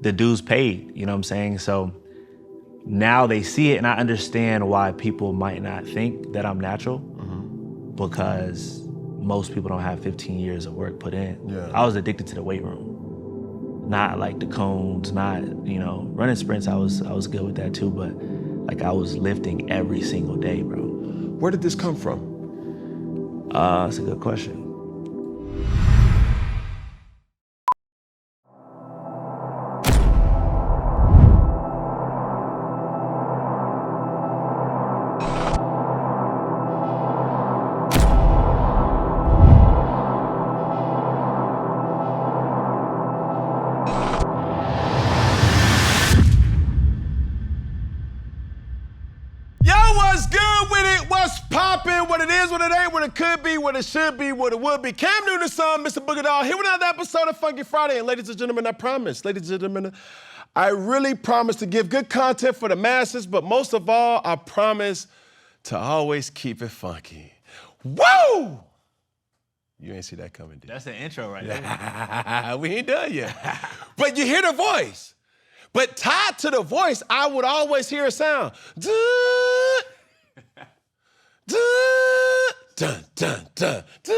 the dues paid, you know what I'm saying? So now they see it, and I understand why people might not think that I'm natural, because most people don't have 15 years of work put in. Yeah. I was addicted to the weight room, not like the cones, not, you know, running sprints, I was good with that too, but like I was lifting every single day, bro. Where did this come from? That's a good question. What it is, what it ain't, what it could be, what it should be, what it would be. Cam Newton's son, Mr. Boogie Doll, here with another episode of Funky Friday. And ladies and gentlemen, I promise, ladies and gentlemen, I really promise to give good content for the masses, but most of all, I promise to always keep it funky. Woo! You ain't see that coming, did you? That's the intro right there. We ain't done yet. But you hear the voice. But tied to the voice, I would always hear a sound. Dun, dun, dun, dun.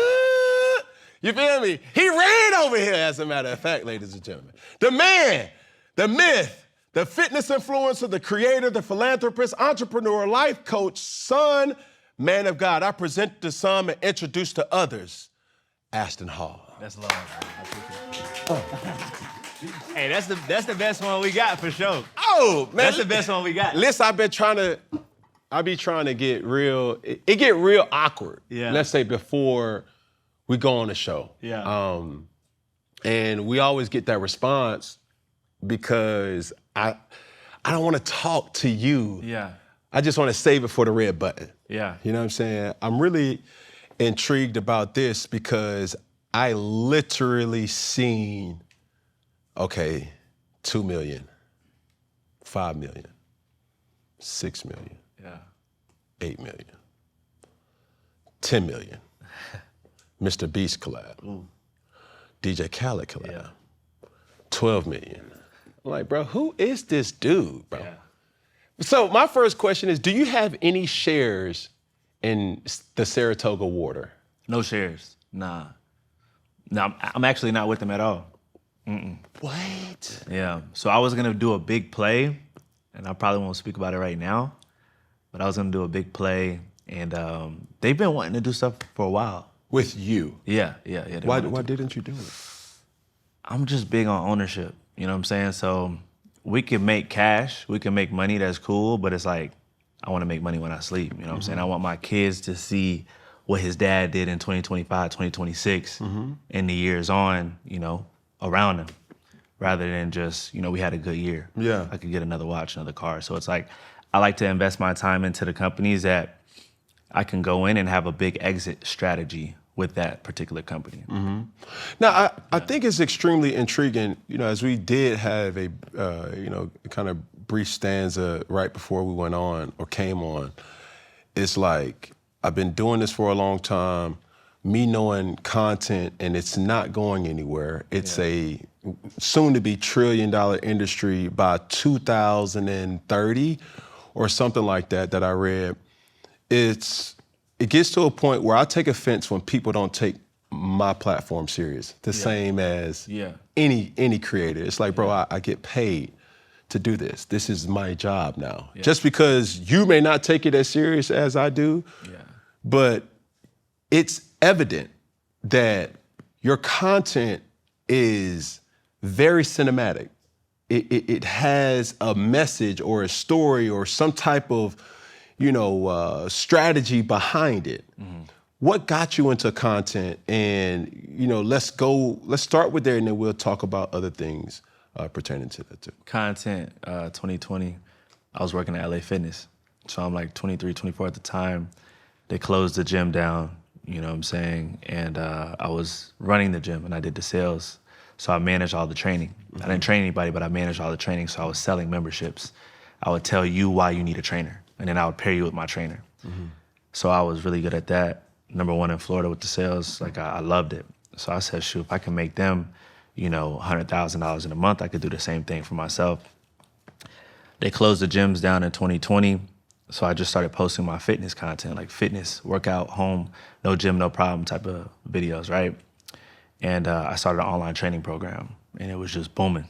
You feel me? He ran over here, as a matter of fact, ladies and gentlemen. The man, the myth, the fitness influencer, the creator, the philanthropist, entrepreneur, life coach, son, man of God. I present to some and introduce to others, Ashton Hall. That's love, man. I appreciate it. Hey, that's the best one we got for sure. Oh, man. That's the best one we got. Listen, I be trying to get real, it get real awkward. Yeah. Let's say before we go on the show. Yeah. And we always get that response because I don't want to talk to you. Yeah. I just want to save it for the red button. Yeah. You know what I'm saying? I'm really intrigued about this because I literally seen, okay, 2 million, 5 million, 6 million. Yeah. 8 million. 10 million. Mr. Beast collab. Ooh. DJ Khaled collab. Yeah. 12 million. I'm like, bro, who is this dude, bro? Yeah. So my first question is, do you have any shares in the Saratoga water? No shares. Nah. No, I'm actually not with them at all. What? Yeah. So I was gonna do a big play, and I probably won't speak about it right now, but I was gonna do a big play, and they've been wanting to do stuff for a while. With you? Yeah. Why didn't you do it? I'm just big on ownership, you know what I'm saying? So we can make cash, we can make money, that's cool, but it's like, I wanna make money when I sleep, you know what I'm saying? I want my kids to see what his dad did in 2025, 2026, and the years on, you know, around him, rather than just, you know, we had a good year. Yeah. I could get another watch, another car. So it's like, I like to invest my time into the companies that I can go in and have a big exit strategy with that particular company. Now, I think it's extremely intriguing, you know, as we did have a, you know, kind of brief stanza right before we went on or came on. It's like, I've been doing this for a long time, me knowing content and it's not going anywhere. It's a soon-to-be trillion-dollar industry by 2030 or something like that I read. It gets to a point where I take offense when people don't take my platform serious, the same as any creator. It's like, bro, I get paid to do this. This is my job now. Just because you may not take it as serious as I do, but it's evident that your content is very cinematic. It has a message or a story or some type of, you know, strategy behind it. What got you into content? And, you know, let's start with there and then we'll talk about other things pertaining to that too. Content, 2020, I was working at LA Fitness. So I'm like 23, 24 at the time. They closed the gym down, you know what I'm saying? And I was running the gym and I did the sales. So I managed all the training. I didn't train anybody, but I managed all the training. So I was selling memberships. I would tell you why you need a trainer, and then I would pair you with my trainer. So I was really good at that. #1 in Florida with the sales. Like I loved it. So I said, shoot, if I can make them, $100,000 in a month. I could do the same thing for myself. They closed the gyms down in 2020, so I just started posting my fitness content, like fitness, workout, home, no gym, no problem type of videos, right? And I started an online training program, and it was just booming.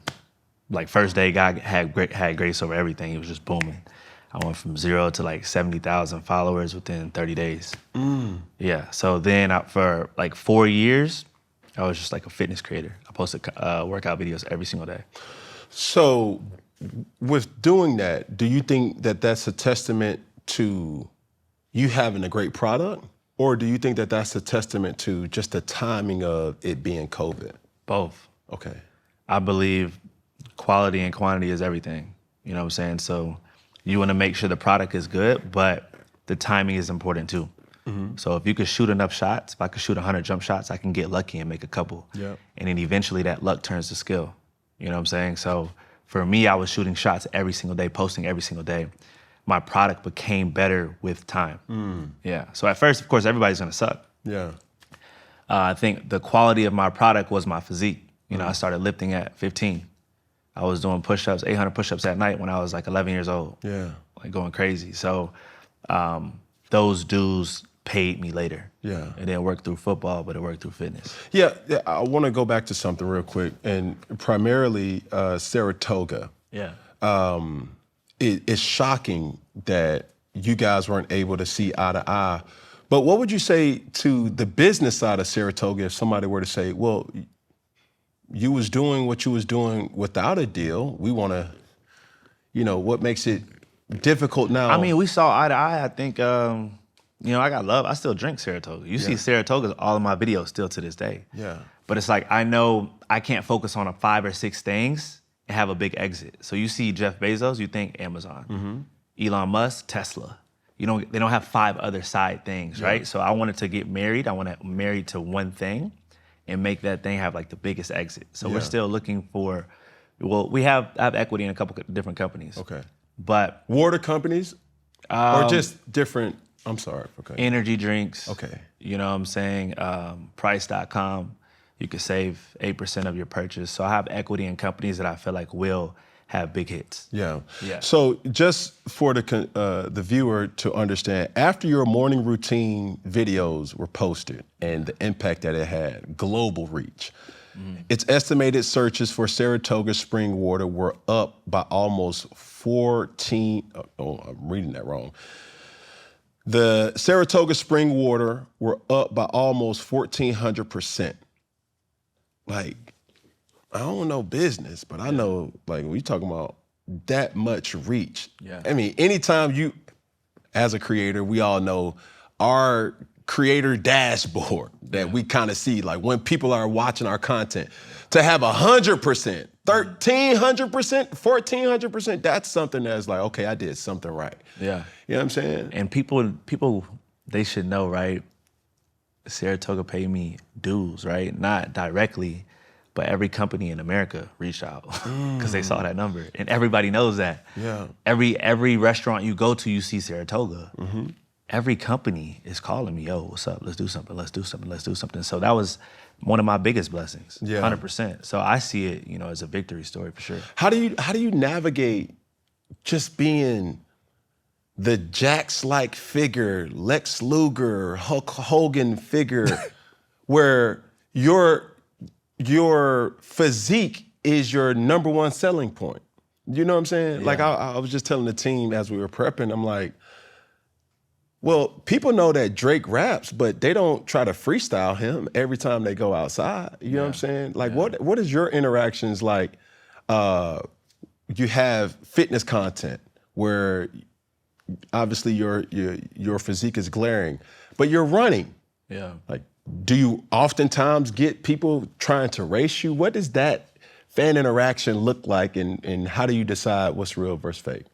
Like first day, God had grace over everything. It was just booming. I went from 0 to like 70,000 followers within 30 days. Yeah, so then for like 4 years, I was just like a fitness creator. I posted workout videos every single day. So with doing that, do you think that that's a testament to you having a great product? Or do you think that that's a testament to just the timing of it being COVID? Both. Okay. I believe quality and quantity is everything. You know what I'm saying? So you want to make sure the product is good, but the timing is important too. So if you could shoot enough shots, if I could shoot 100 jump shots, I can get lucky and make a couple. Yep. And then eventually that luck turns to skill. You know what I'm saying? So for me, I was shooting shots every single day, posting every single day. My product became better with time. Yeah. So at first, of course, everybody's gonna suck. Yeah. I think the quality of my product was my physique. I started lifting at 15. I was doing push-ups, 800 push-ups at night when I was like 11 years old. Yeah. Like going crazy. So those dues paid me later. Yeah. It didn't work through football, but it worked through fitness. Yeah, I want to go back to something real quick, and primarily Saratoga. Yeah. It's shocking that you guys weren't able to see eye to eye. But what would you say to the business side of Saratoga if somebody were to say, well, you was doing what you was doing without a deal. We want to, what makes it difficult now? I mean, we saw eye to eye. I think, I got love. I still drink Saratoga. You see Saratoga all of my videos still to this day. Yeah. But it's like, I know I can't focus on 5 or 6 things and have a big exit. So you see Jeff Bezos, you think Amazon. Elon Musk, Tesla. They don't have 5 other side things, right? So I wanted to get married. I want to marry to one thing and make that thing have like the biggest exit. So we're still looking for, I have equity in a couple different companies. Okay. But water companies or just different, I'm sorry. Okay. Energy drinks. Okay. You know what I'm saying? Price.com. You could save 8% of your purchase. So I have equity in companies that I feel like will have big hits. Yeah. Yeah. So just for the viewer to understand, after your morning routine videos were posted and the impact that it had, global reach, its estimated searches for Saratoga spring water were up by almost 14, I'm reading that wrong. The Saratoga spring water were up by almost 1,400%. Like, I don't know business, but I know, like, when you talking about that much reach. Yeah. I mean, anytime you, as a creator, we all know our creator dashboard that we kind of see, like when people are watching our content, to have 100%, 1,300%, 1,400%, that's something that's like, okay, I did something right. Yeah. You know what I'm saying? And people, they should know, right? Saratoga paid me dues, right? Not directly, but every company in America reached out because they saw that number. And everybody knows that. Yeah. Every restaurant you go to, you see Saratoga. Every company is calling me, yo, what's up? Let's do something, let's do something, let's do something. So that was one of my biggest blessings, 100%. So I see it, as a victory story for sure. How do you navigate just being the Jax-like figure, Lex Luger, Hulk Hogan figure, where your physique is your number one selling point? You know what I'm saying? Yeah. Like I was just telling the team as we were prepping, I'm like, well, people know that Drake raps, but they don't try to freestyle him every time they go outside. You know what I'm saying? Like, what is your interactions like? You have fitness content where obviously your physique is glaring, but you're running. Yeah. Like, do you oftentimes get people trying to race you? What does that fan interaction look like, and how do you decide what's real versus fake?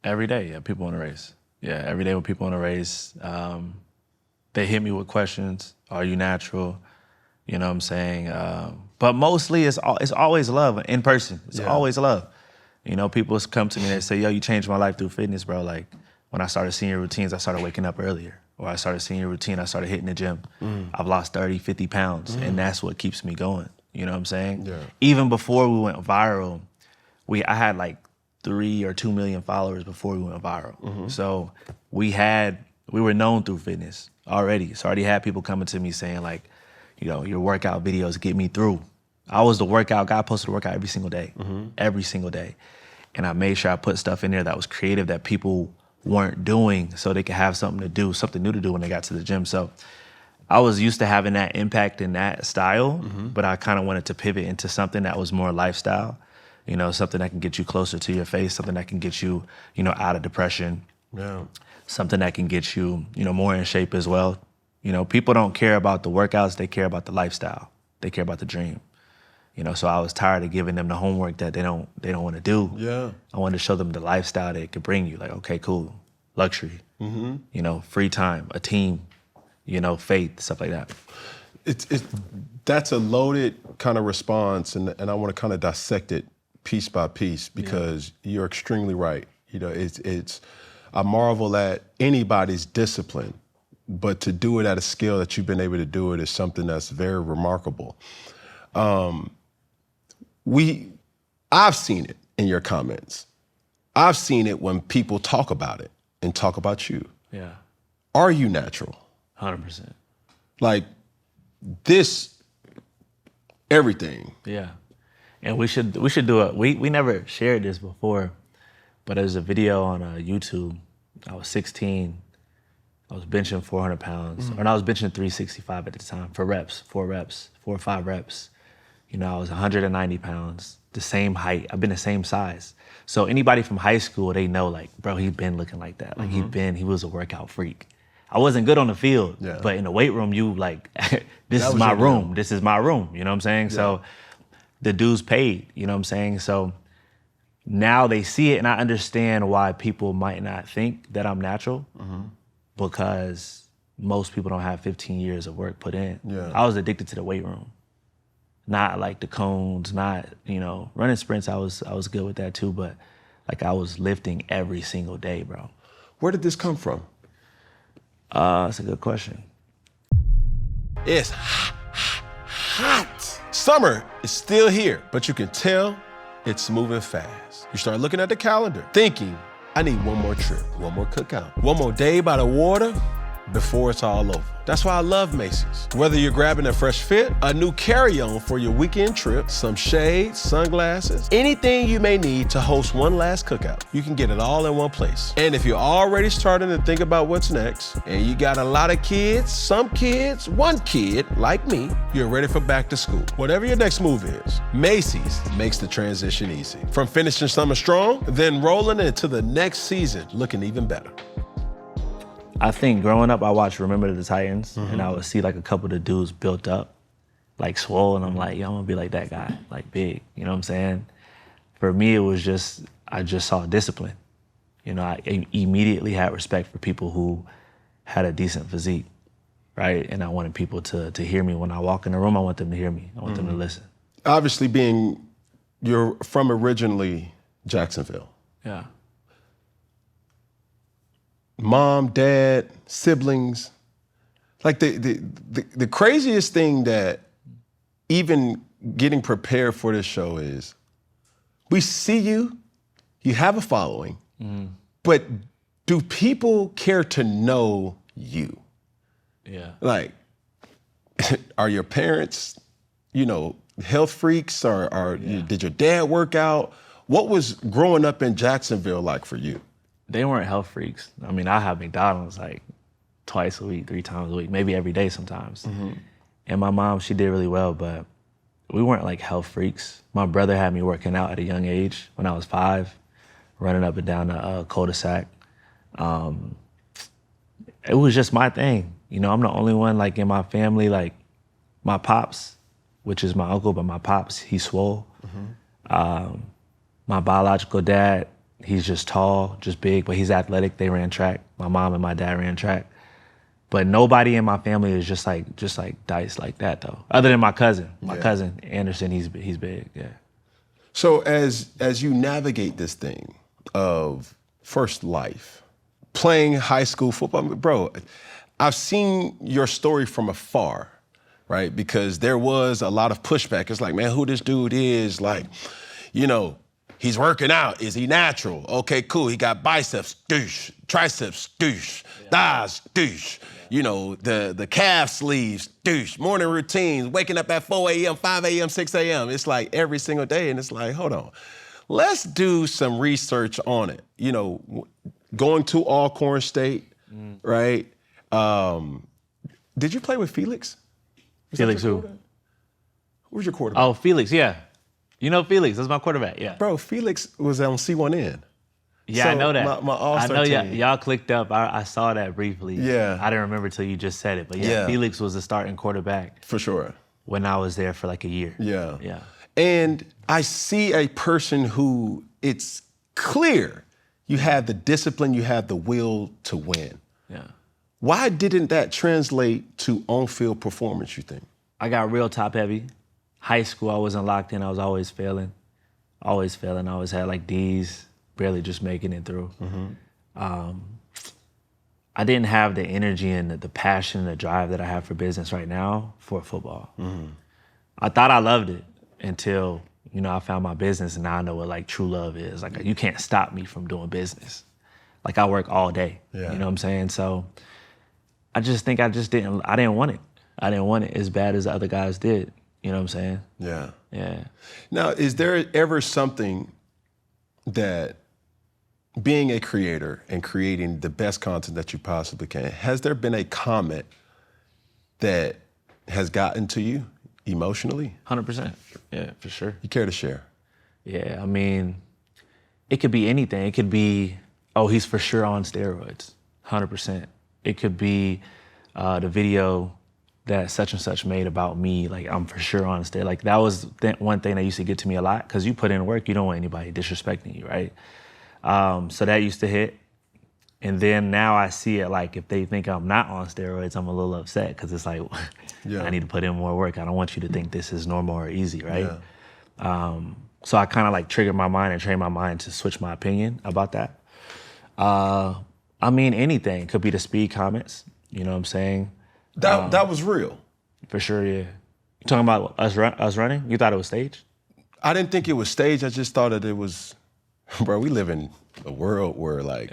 Every day, yeah, people want to race. Yeah, every day when people want to race, they hit me with questions. Are you natural? You know what I'm saying? But mostly it's always love in person. It's always love. People come to me and they say, yo, you changed my life through fitness, bro. Like, when I started seeing your routines, I started waking up earlier. Or I started seeing your routine, I started hitting the gym. I've lost 30, 50 pounds, and that's what keeps me going. You know what I'm saying? Yeah. Even before we went viral, I had like 3 or 2 million followers before we went viral. So we were known through fitness already. So I already had people coming to me saying like, you know, your workout videos get me through. I was the workout guy, posted a workout every single day, every single day. And I made sure I put stuff in there that was creative that people weren't doing so they could have something to do, something new to do when they got to the gym. So I was used to having that impact in that style, but I kind of wanted to pivot into something that was more lifestyle, you know, something that can get you closer to your face, something that can get you, you know, out of depression, something that can get you, you know, more in shape as well. You know, people don't care about the workouts, they care about the lifestyle. They care about the dream. You know, so I was tired of giving them the homework that they don't want to do. Yeah. I wanted to show them the lifestyle that it could bring you. Like, okay, cool, luxury, you know, free time, a team, you know, faith, stuff like that. That's a loaded kind of response, and I want to kind of dissect it piece by piece because you're extremely right. You know, I marvel at anybody's discipline, but to do it at a scale that you've been able to do it is something that's very remarkable. I've seen it in your comments. I've seen it when people talk about it and talk about you. Yeah. Are you natural? 100%. Like this, everything. Yeah. And we should do it. We never shared this before, but there's a video on YouTube. I was 16. I was benching 400 pounds, and I was benching 365 at the time for reps, 4 or 5 reps. You know, I was 190 pounds, the same height. I've been the same size. So anybody from high school, they know like, bro, he been looking like that. Like he was a workout freak. I wasn't good on the field, but in the weight room, you like, this is my room. This is my room. You know what I'm saying? Yeah. So the dues paid, you know what I'm saying? So now they see it, and I understand why people might not think that I'm natural because most people don't have 15 years of work put in. Yeah. I was addicted to the weight room. Not like the cones, not, you know, running sprints, I was good with that too, but like I was lifting every single day, bro. Where did this come from? That's a good question. It's hot. Summer is still here, but you can tell it's moving fast. You start looking at the calendar, thinking, I need one more trip, one more cookout, one more day by the water before it's all over. That's why I love Macy's. Whether you're grabbing a fresh fit, a new carry-on for your weekend trip, some shades, sunglasses, anything you may need to host one last cookout, you can get it all in one place. And if you're already starting to think about what's next, and you got a lot of kids, some kids, one kid, like me, you're ready for back to school. Whatever your next move is, Macy's makes the transition easy. From finishing summer strong, then rolling into the next season looking even better. I think growing up, I watched Remember the Titans, and I would see like a couple of the dudes built up, like swole, and I'm like, yo, I'm gonna be like that guy, like big, you know what I'm saying? For me, it was just, I just saw discipline. You know, I immediately had respect for people who had a decent physique, right? And I wanted people to hear me. When I walk in the room, I want them to hear me. I want them to listen. Obviously you're from originally Jacksonville. Yeah. Mom, dad, siblings. Like the craziest thing that even getting prepared for this show is we see you have a following, but do people care to know you? Yeah. Like, are your parents, you know, health freaks or did your dad work out? What was growing up in Jacksonville like for you? They weren't health freaks. I mean, I have McDonald's like twice a week, 3 times a week, maybe every day sometimes. And my mom, she did really well, but we weren't like health freaks. My brother had me working out at a young age when I was 5, running up and down the cul-de-sac. It was just my thing. You know, I'm the only one like in my family, like my pops, which is my uncle, but my pops, he's swole. My biological dad, he's just tall, just big, but he's athletic. They ran track. My mom and my dad ran track. But nobody in my family is just like Dice like that though. Other than my cousin. My cousin Anderson, he's big, yeah. So as you navigate this thing of first life, playing high school football, bro, I've seen your story from afar, right? Because there was a lot of pushback. It's like, man, who this dude is, like, you know, he's working out. Is he natural? Okay, cool. He got biceps, douche. Triceps, douche. Thighs, douche. You know, the calf sleeves, douche. Morning routines, waking up at 4 a.m., 5 a.m., 6 a.m. It's like every single day. And it's like, hold on. Let's do some research on it. You know, going to Alcorn State, right? Did you play with Felix? Felix who? Who was your quarterback? Oh, Felix, yeah. You know Felix, that's my quarterback, yeah. Bro, Felix was on C1N. Yeah, So, I know that. My all-star I know team. y'all clicked up. I saw that briefly. Yeah. I didn't remember till you just said it. But yeah, Felix was the starting quarterback For sure. when I was there for like a year. Yeah. Yeah. And I see a person who it's clear you have the discipline, you have the will to win. Yeah. Why didn't that translate to on-field performance, you think? I got real top heavy. High school, I wasn't locked in. I was always failing. Always failing. I always had like D's, barely just making it through. I didn't have the energy and the passion and the drive that I have for business right now for football. I thought I loved it until, you know, I found my business, and now I know what like true love is. Like, you can't stop me from doing business. Like, I work all day. Yeah. You know what I'm saying? So I just think I didn't want it. I didn't want it as bad as the other guys did. You know what I'm saying? Yeah. Yeah. Now, is there ever something that being a creator and creating the best content that you possibly can, has there been a comment that has gotten to you emotionally? 100%. Yeah, for sure. You care to share? Yeah, I mean, it could be anything. It could be, oh, he's for sure on steroids, 100%. It could be the video that such and such made about me, like, I'm for sure on steroids. Like, that was one thing that used to get to me a lot, because you put in work, you don't want anybody disrespecting you, right? So that used to hit. And then now I see it like, if they think I'm not on steroids, I'm a little upset, because it's like, I need to put in more work. I don't want you to think this is normal or easy, right? Yeah. So I kind of like triggered my mind and trained my mind to switch my opinion about that. I mean, anything. Could be the speed comments, you know what I'm saying? That was real. For sure, yeah. You talking about us running? You thought it was staged? I didn't think it was staged. I just thought that it was, bro, we live in a world where like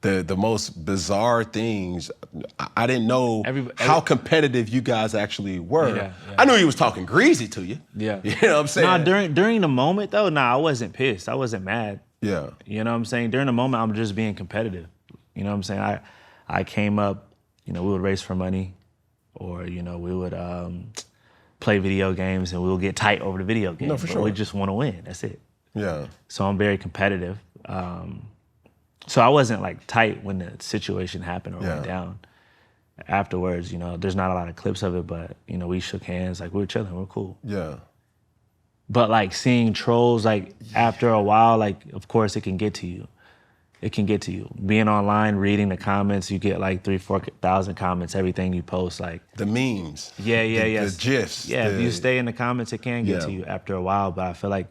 the most bizarre things, I didn't know how competitive you guys actually were. Yeah. I knew he was talking greasy to you. Yeah. You know what I'm saying? Nah, during the moment though, I wasn't pissed. I wasn't mad. Yeah. You know what I'm saying? During the moment, I'm just being competitive. You know what I'm saying? I came up, you know, we would race for money, or, you know, we would play video games, and we would get tight over the video game. No, for sure. We just want to win. That's it. Yeah. So I'm very competitive. So I wasn't like tight when the situation happened or went down. Afterwards, you know, there's not a lot of clips of it, but, you know, we shook hands, like, we were chilling, we're cool. Yeah. But like seeing trolls, like after a while, like, of course it can get to you. It can get to you. Being online, reading the comments, you get like 3,000-4,000 comments, everything you post, like. The memes. Yeah. The GIFs. Yeah, if you stay in the comments, it can get to you after a while, but I feel like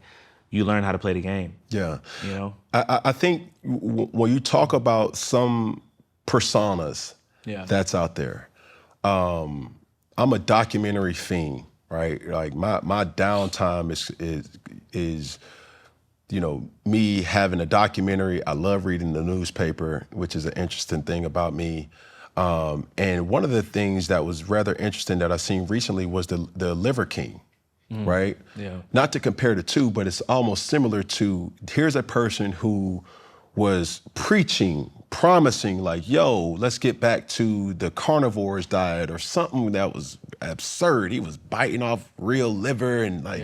you learn how to play the game. Yeah. You know? I think when you talk about some personas that's out there, I'm a documentary fiend, right? Like my downtime is you know, me having a documentary. I love reading the newspaper, which is an interesting thing about me. And one of the things that was rather interesting that I seen recently was the Liver King, right? Yeah. Not to compare the two, but it's almost similar to, here's a person who was preaching, promising like, yo, let's get back to the carnivore's diet or something that was absurd. He was biting off real liver and like,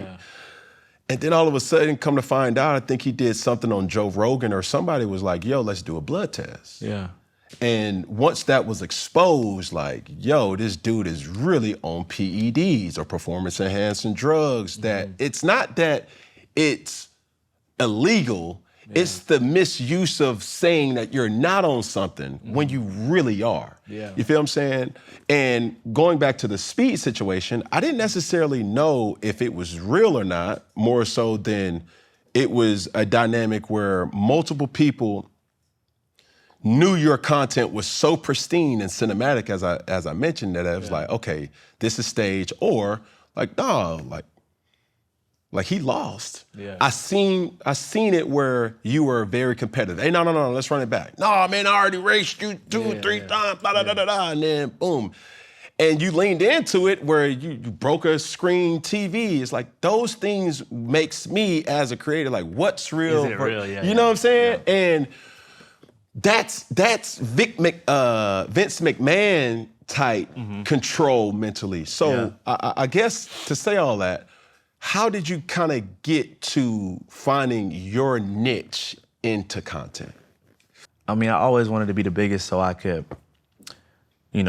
and then all of a sudden, come to find out, I think he did something on Joe Rogan, or somebody was like, yo, let's do a blood test. Yeah. And once that was exposed, like, yo, this dude is really on PEDs or performance-enhancing drugs, that it's not that it's illegal, it's the misuse of saying that you're not on something when you really are. Yeah. You feel what I'm saying? And going back to the speed situation, I didn't necessarily know if it was real or not, more so than it was a dynamic where multiple people knew your content was so pristine and cinematic as I mentioned that I was like, okay, this is stage, or like, no, like he lost. Yeah. I seen it where you were very competitive. Hey, no, let's run it back. No, man, I already raced you three times, and then boom. And you leaned into it where you broke a screen TV. It's like those things makes me as a creator, like what's real? Is it real? Yeah, you know what I'm saying? Yeah. And that's Vince McMahon type control mentally. So I guess to say all that, how did you kind of get to finding your niche into content? I mean, I always wanted to be the biggest so I could,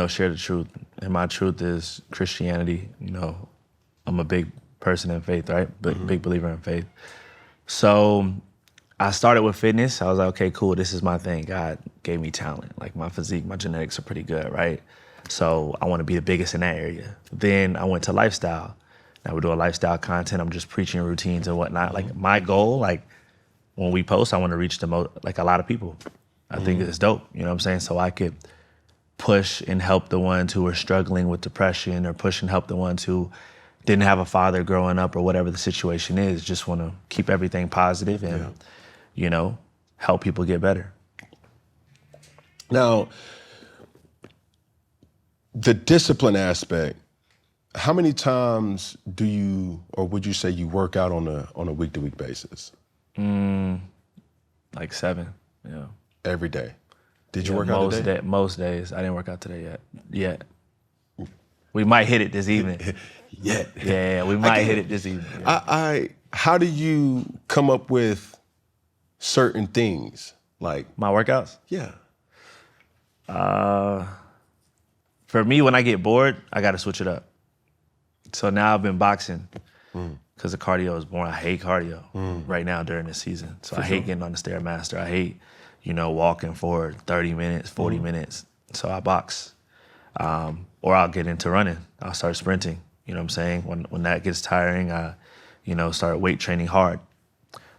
share the truth. And my truth is Christianity. I'm a big person in faith, right? Big believer in faith. So I started with fitness. I was like, okay, cool, this is my thing. God gave me talent. Like my physique, my genetics are pretty good, right? So I want to be the biggest in that area. Then I went to lifestyle. Now we're doing lifestyle content. I'm just preaching routines and whatnot. Like my goal, like when we post, I want to reach a lot of people. I think it's dope, you know what I'm saying? So I could push and help the ones who are struggling with depression, or push and help the ones who didn't have a father growing up, or whatever the situation is. Just want to keep everything positive and, help people get better. Now, the discipline aspect, how many times do you, or would you say you work out on a week-to-week basis? Like 7, yeah. Every day. Did you work out today? Most days. I didn't work out today yet. We might hit it this evening. Yeah, we might hit it this evening. Yeah. How do you come up with certain things? Like my workouts? Yeah. For me, when I get bored, I got to switch it up. So now I've been boxing because the cardio is boring. I hate cardio right now during the season. So I hate getting on the Stairmaster. I hate, walking for 30 minutes, 40 minutes. So I box. Or I'll get into running. I'll start sprinting. You know what I'm saying? When that gets tiring, I, start weight training hard.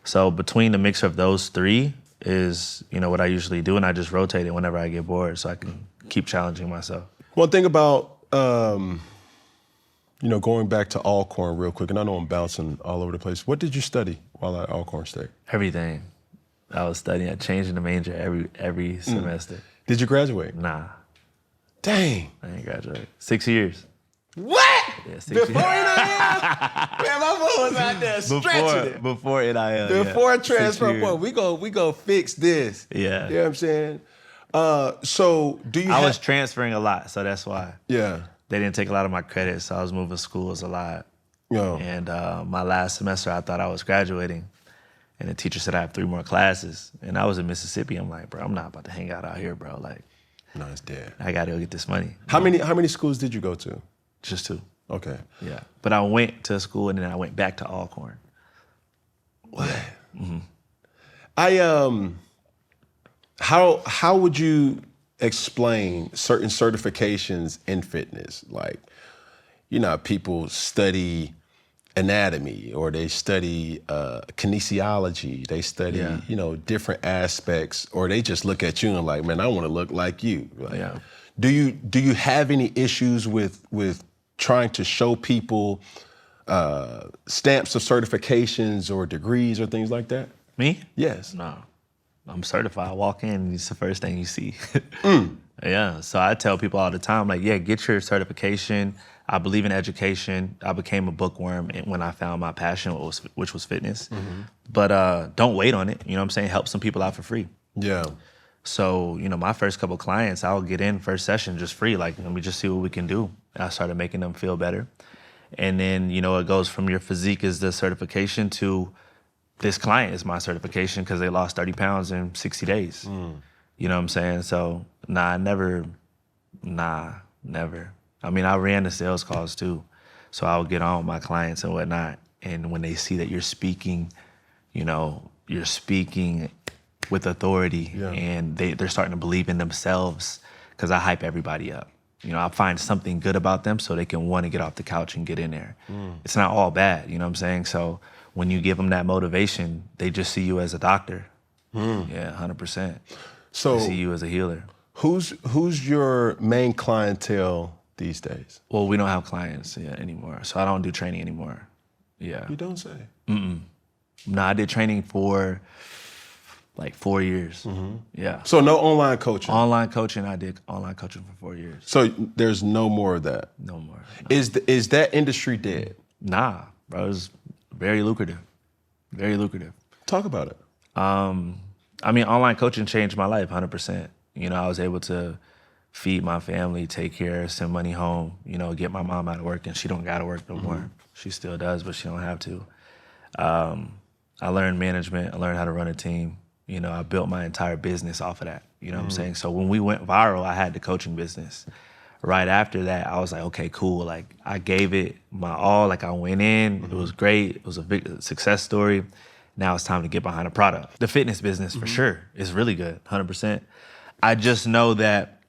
So between the mix of those three is, what I usually do, and I just rotate it whenever I get bored so I can keep challenging myself. One thing about, going back to Alcorn real quick, and I know I'm bouncing all over the place. What did you study while at Alcorn State? Everything. I was studying. I changed the major every semester. Did you graduate? Nah. Dang. I didn't graduate. 6 years. What? Yeah, 6 Before years. NIL? Man, my boy was out there stretching it. Before NIL, Before transfer point, we go fix this. Yeah. You know what I'm saying? So do you I was transferring a lot, so that's why. Yeah. They didn't take a lot of my credits, so I was moving schools a lot. Yeah. And my last semester, I thought I was graduating. And the teacher said I have 3 more classes. And I was in Mississippi. I'm like, bro, I'm not about to hang out here, bro. Like, no, it's dead. I got to go get this money. How many schools did you go to? Just 2. Okay. Yeah. But I went to school and then I went back to Alcorn. What? Mm-hmm. How would you explain certain certifications in fitness? Like, people study anatomy, or they study kinesiology, they study, different aspects, or they just look at you and like, man, I want to look like you. Like, Yeah. Do you have any issues with trying to show people stamps of certifications or degrees or things like that? Me? Yes. No. I'm certified. I walk in and it's the first thing you see. Yeah. So I tell people all the time, like, yeah, get your certification. I believe in education. I became a bookworm when I found my passion, which was fitness. But don't wait on it. You know what I'm saying? Help some people out for free. Yeah. So, my first couple clients, I'll get in first session just free. Like, let me just see what we can do. And I started making them feel better. And then, it goes from your physique is the certification to this client is my certification because they lost 30 pounds in 60 days. You know what I'm saying? So, never. I mean, I ran the sales calls too. So I would get on with my clients and whatnot. And when they see that you're speaking, you're speaking with authority, and they're starting to believe in themselves because I hype everybody up. I find something good about them so they can want to get off the couch and get in there. It's not all bad, you know what I'm saying? So when you give them that motivation, they just see you as a doctor. Yeah, 100%. So They see you as a healer. who's your main clientele these days? Well, we don't have clients anymore, so I don't do training anymore. Yeah. You don't say. No, I did training for like 4 years. Yeah. So no online coaching. Online coaching, I did online coaching for 4 years. So there's no more of that. No more. No. Is that industry dead? Nah, bro, it was very lucrative. Very lucrative. Talk about it. I mean, online coaching changed my life 100%. You know, I was able to feed my family, take care, send money home, you know, get my mom out of work, and she don't gotta work no more. She still does, but she don't have to. I learned management, I learned how to run a team. You know, I built my entire business off of that, you know what I'm saying? So when we went viral, I had the coaching business. Right after that, I was like, okay, cool. Like, I gave it my all. Like, I went in, it was great. It was a big success story. Now it's time to get behind a product. The fitness business, for sure, is really good, 100%. I just know that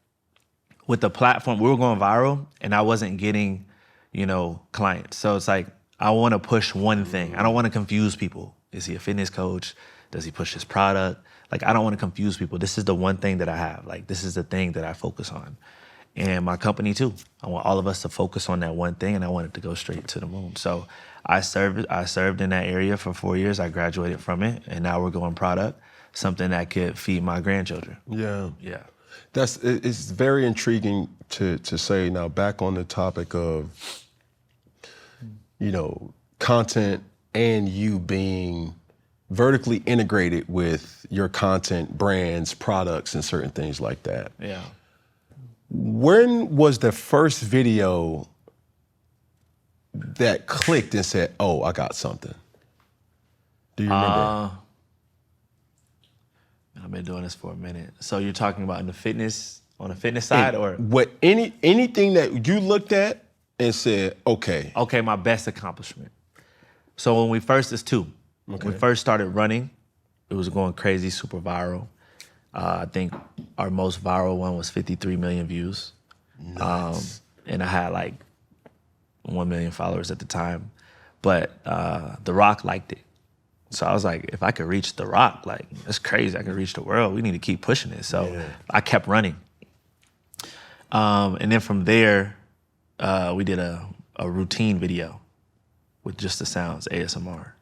with the platform, we were going viral, and I wasn't getting, you know, clients. So it's like, I want to push one thing. I don't want to confuse people. Is he a fitness coach? Does he push his product? Like, I don't want to confuse people. This is the one thing that I have. Like, this is the thing that I focus on. And my company too. I want all of us to focus on that one thing, and I want it to go straight to the moon. So I served in that area for 4 years. I graduated from it, and now we're going product, something that could feed my grandchildren. Yeah. Yeah. It's very intriguing to say. Now, back on the topic of, you know, content and you being vertically integrated with your content, brands, products, and certain things like that. Yeah. When was the first video that clicked and said, oh, I got something? Do you remember? I've been doing this for a minute. So you're talking about on the fitness side, or? Anything that you looked at and said, okay. Okay, my best accomplishment. So when we first, it's two. When we first started running, it was going crazy, super viral. I think our most viral one was 53 million views. Nice. And I had like 1 million followers at the time. But The Rock liked it. So I was like, if I could reach The Rock, like, that's crazy. I could reach the world. We need to keep pushing it. So I kept running. And then from there, we did a routine video with just the sounds, ASMR.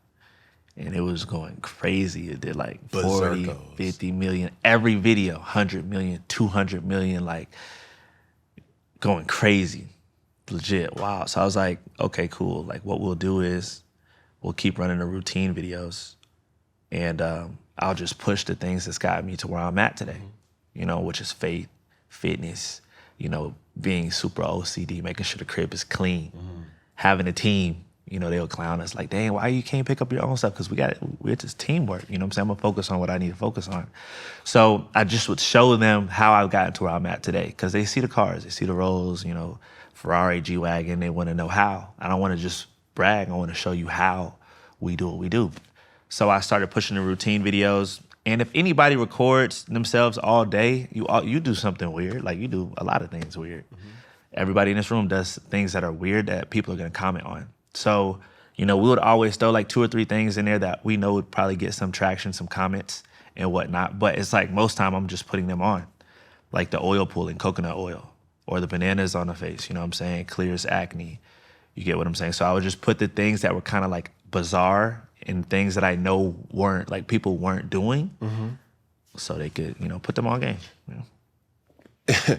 And it was going crazy. It did like 40, 50 million, every video, 100 million, 200 million, like going crazy, legit, wow. So I was like, okay, cool. Like, what we'll do is we'll keep running the routine videos, and I'll just push the things that's got me to where I'm at today, you know, which is faith, fitness, you know, being super OCD, making sure the crib is clean, having a team. You know, they'll clown us like, dang, why you can't pick up your own stuff? Because we're just teamwork. You know what I'm saying? I'm going to focus on what I need to focus on. So I just would show them how I've gotten to where I'm at today. Because they see the cars, they see the Rolls, you know, Ferrari, G-Wagon. They want to know how. I don't want to just brag. I want to show you how we do what we do. So I started pushing the routine videos. And if anybody records themselves all day, you do something weird. Like, you do a lot of things weird. Everybody in this room does things that are weird that people are going to comment on. So, you know, we would always throw like 2 or 3 things in there that we know would probably get some traction, some comments and whatnot. But it's like most time I'm just putting them on, like the oil pulling, coconut oil, or the bananas on the face, you know what I'm saying? Clears acne. You get what I'm saying? So I would just put the things that were kind of like bizarre and things that I know weren't, like, people weren't doing, so they could, you know, put them on game. You know?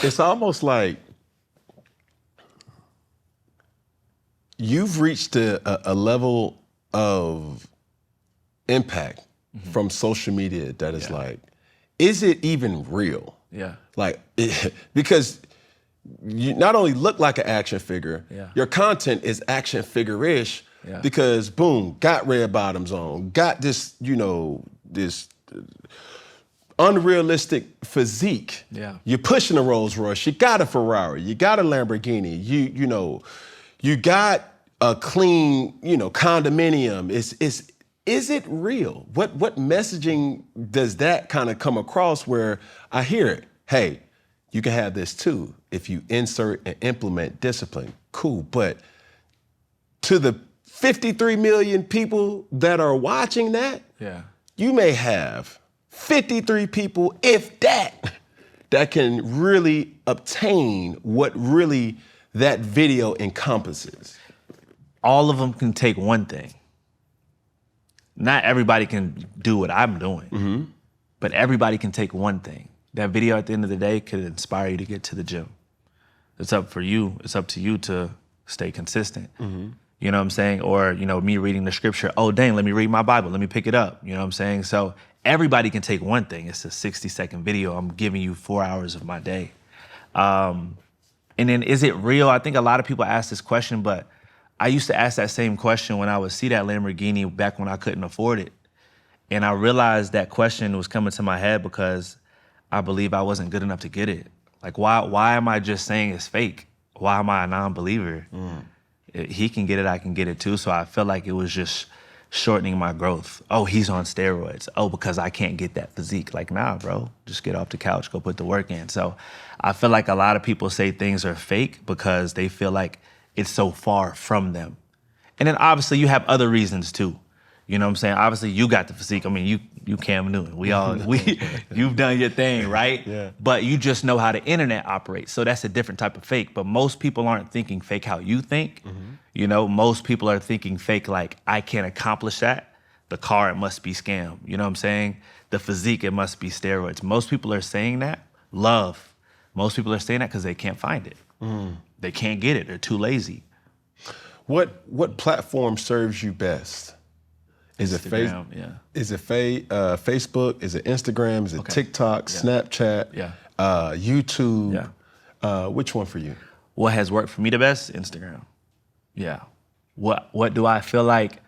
It's almost like you've reached a level of impact from social media that is like, is it even real? Yeah. Like, because you not only look like an action figure, your content is action figure-ish because, boom, got red bottoms on, got this, you know, this unrealistic physique. Yeah. You're pushing a Rolls Royce, you got a Ferrari, you got a Lamborghini, you know, you got a clean, you know, condominium. Is it real? What messaging does that kind of come across where I hear it? Hey, you can have this too if you insert and implement discipline. Cool, but to the 53 million people that are watching that, you may have 53 people, if that, that can really obtain what really that video encompasses. All of them can take one thing. Not everybody can do what I'm doing, but everybody can take one thing. That video at the end of the day could inspire you to get to the gym. It's up for you. It's up to you to stay consistent. You know what I'm saying? Or, you know, me reading the scripture, oh, dang, let me read my Bible. Let me pick it up. You know what I'm saying? So everybody can take one thing. It's a 60-second video. I'm giving you 4 hours of my day. And then is it real? I think a lot of people ask this question, but I used to ask that same question when I would see that Lamborghini back when I couldn't afford it. And I realized that question was coming to my head because I believe I wasn't good enough to get it. Like, why am I just saying it's fake? Why am I a non-believer? He can get it, I can get it too. So I felt like it was just shortening my growth. Oh, he's on steroids. Oh, because I can't get that physique. Like, nah, bro, just get off the couch, go put the work in. So I feel like a lot of people say things are fake because they feel like it's so far from them. And then obviously you have other reasons too. You know what I'm saying? Obviously you got the physique. I mean, you Cam Newton. You've done your thing, right? Yeah. But you just know how the internet operates. So that's a different type of fake. But most people aren't thinking fake how you think. You know, most people are thinking fake like, I can't accomplish that. The car, it must be scam. You know what I'm saying? The physique, it must be steroids. Most people are saying that. Love. Most people are saying that because they can't find it. They can't get it. They're too lazy. What platform serves you best? Is Instagram, Is it Facebook? Is it Instagram? Is it TikTok? Snapchat? YouTube? Which one for you? What has worked for me the best? Instagram. Yeah. What do I feel like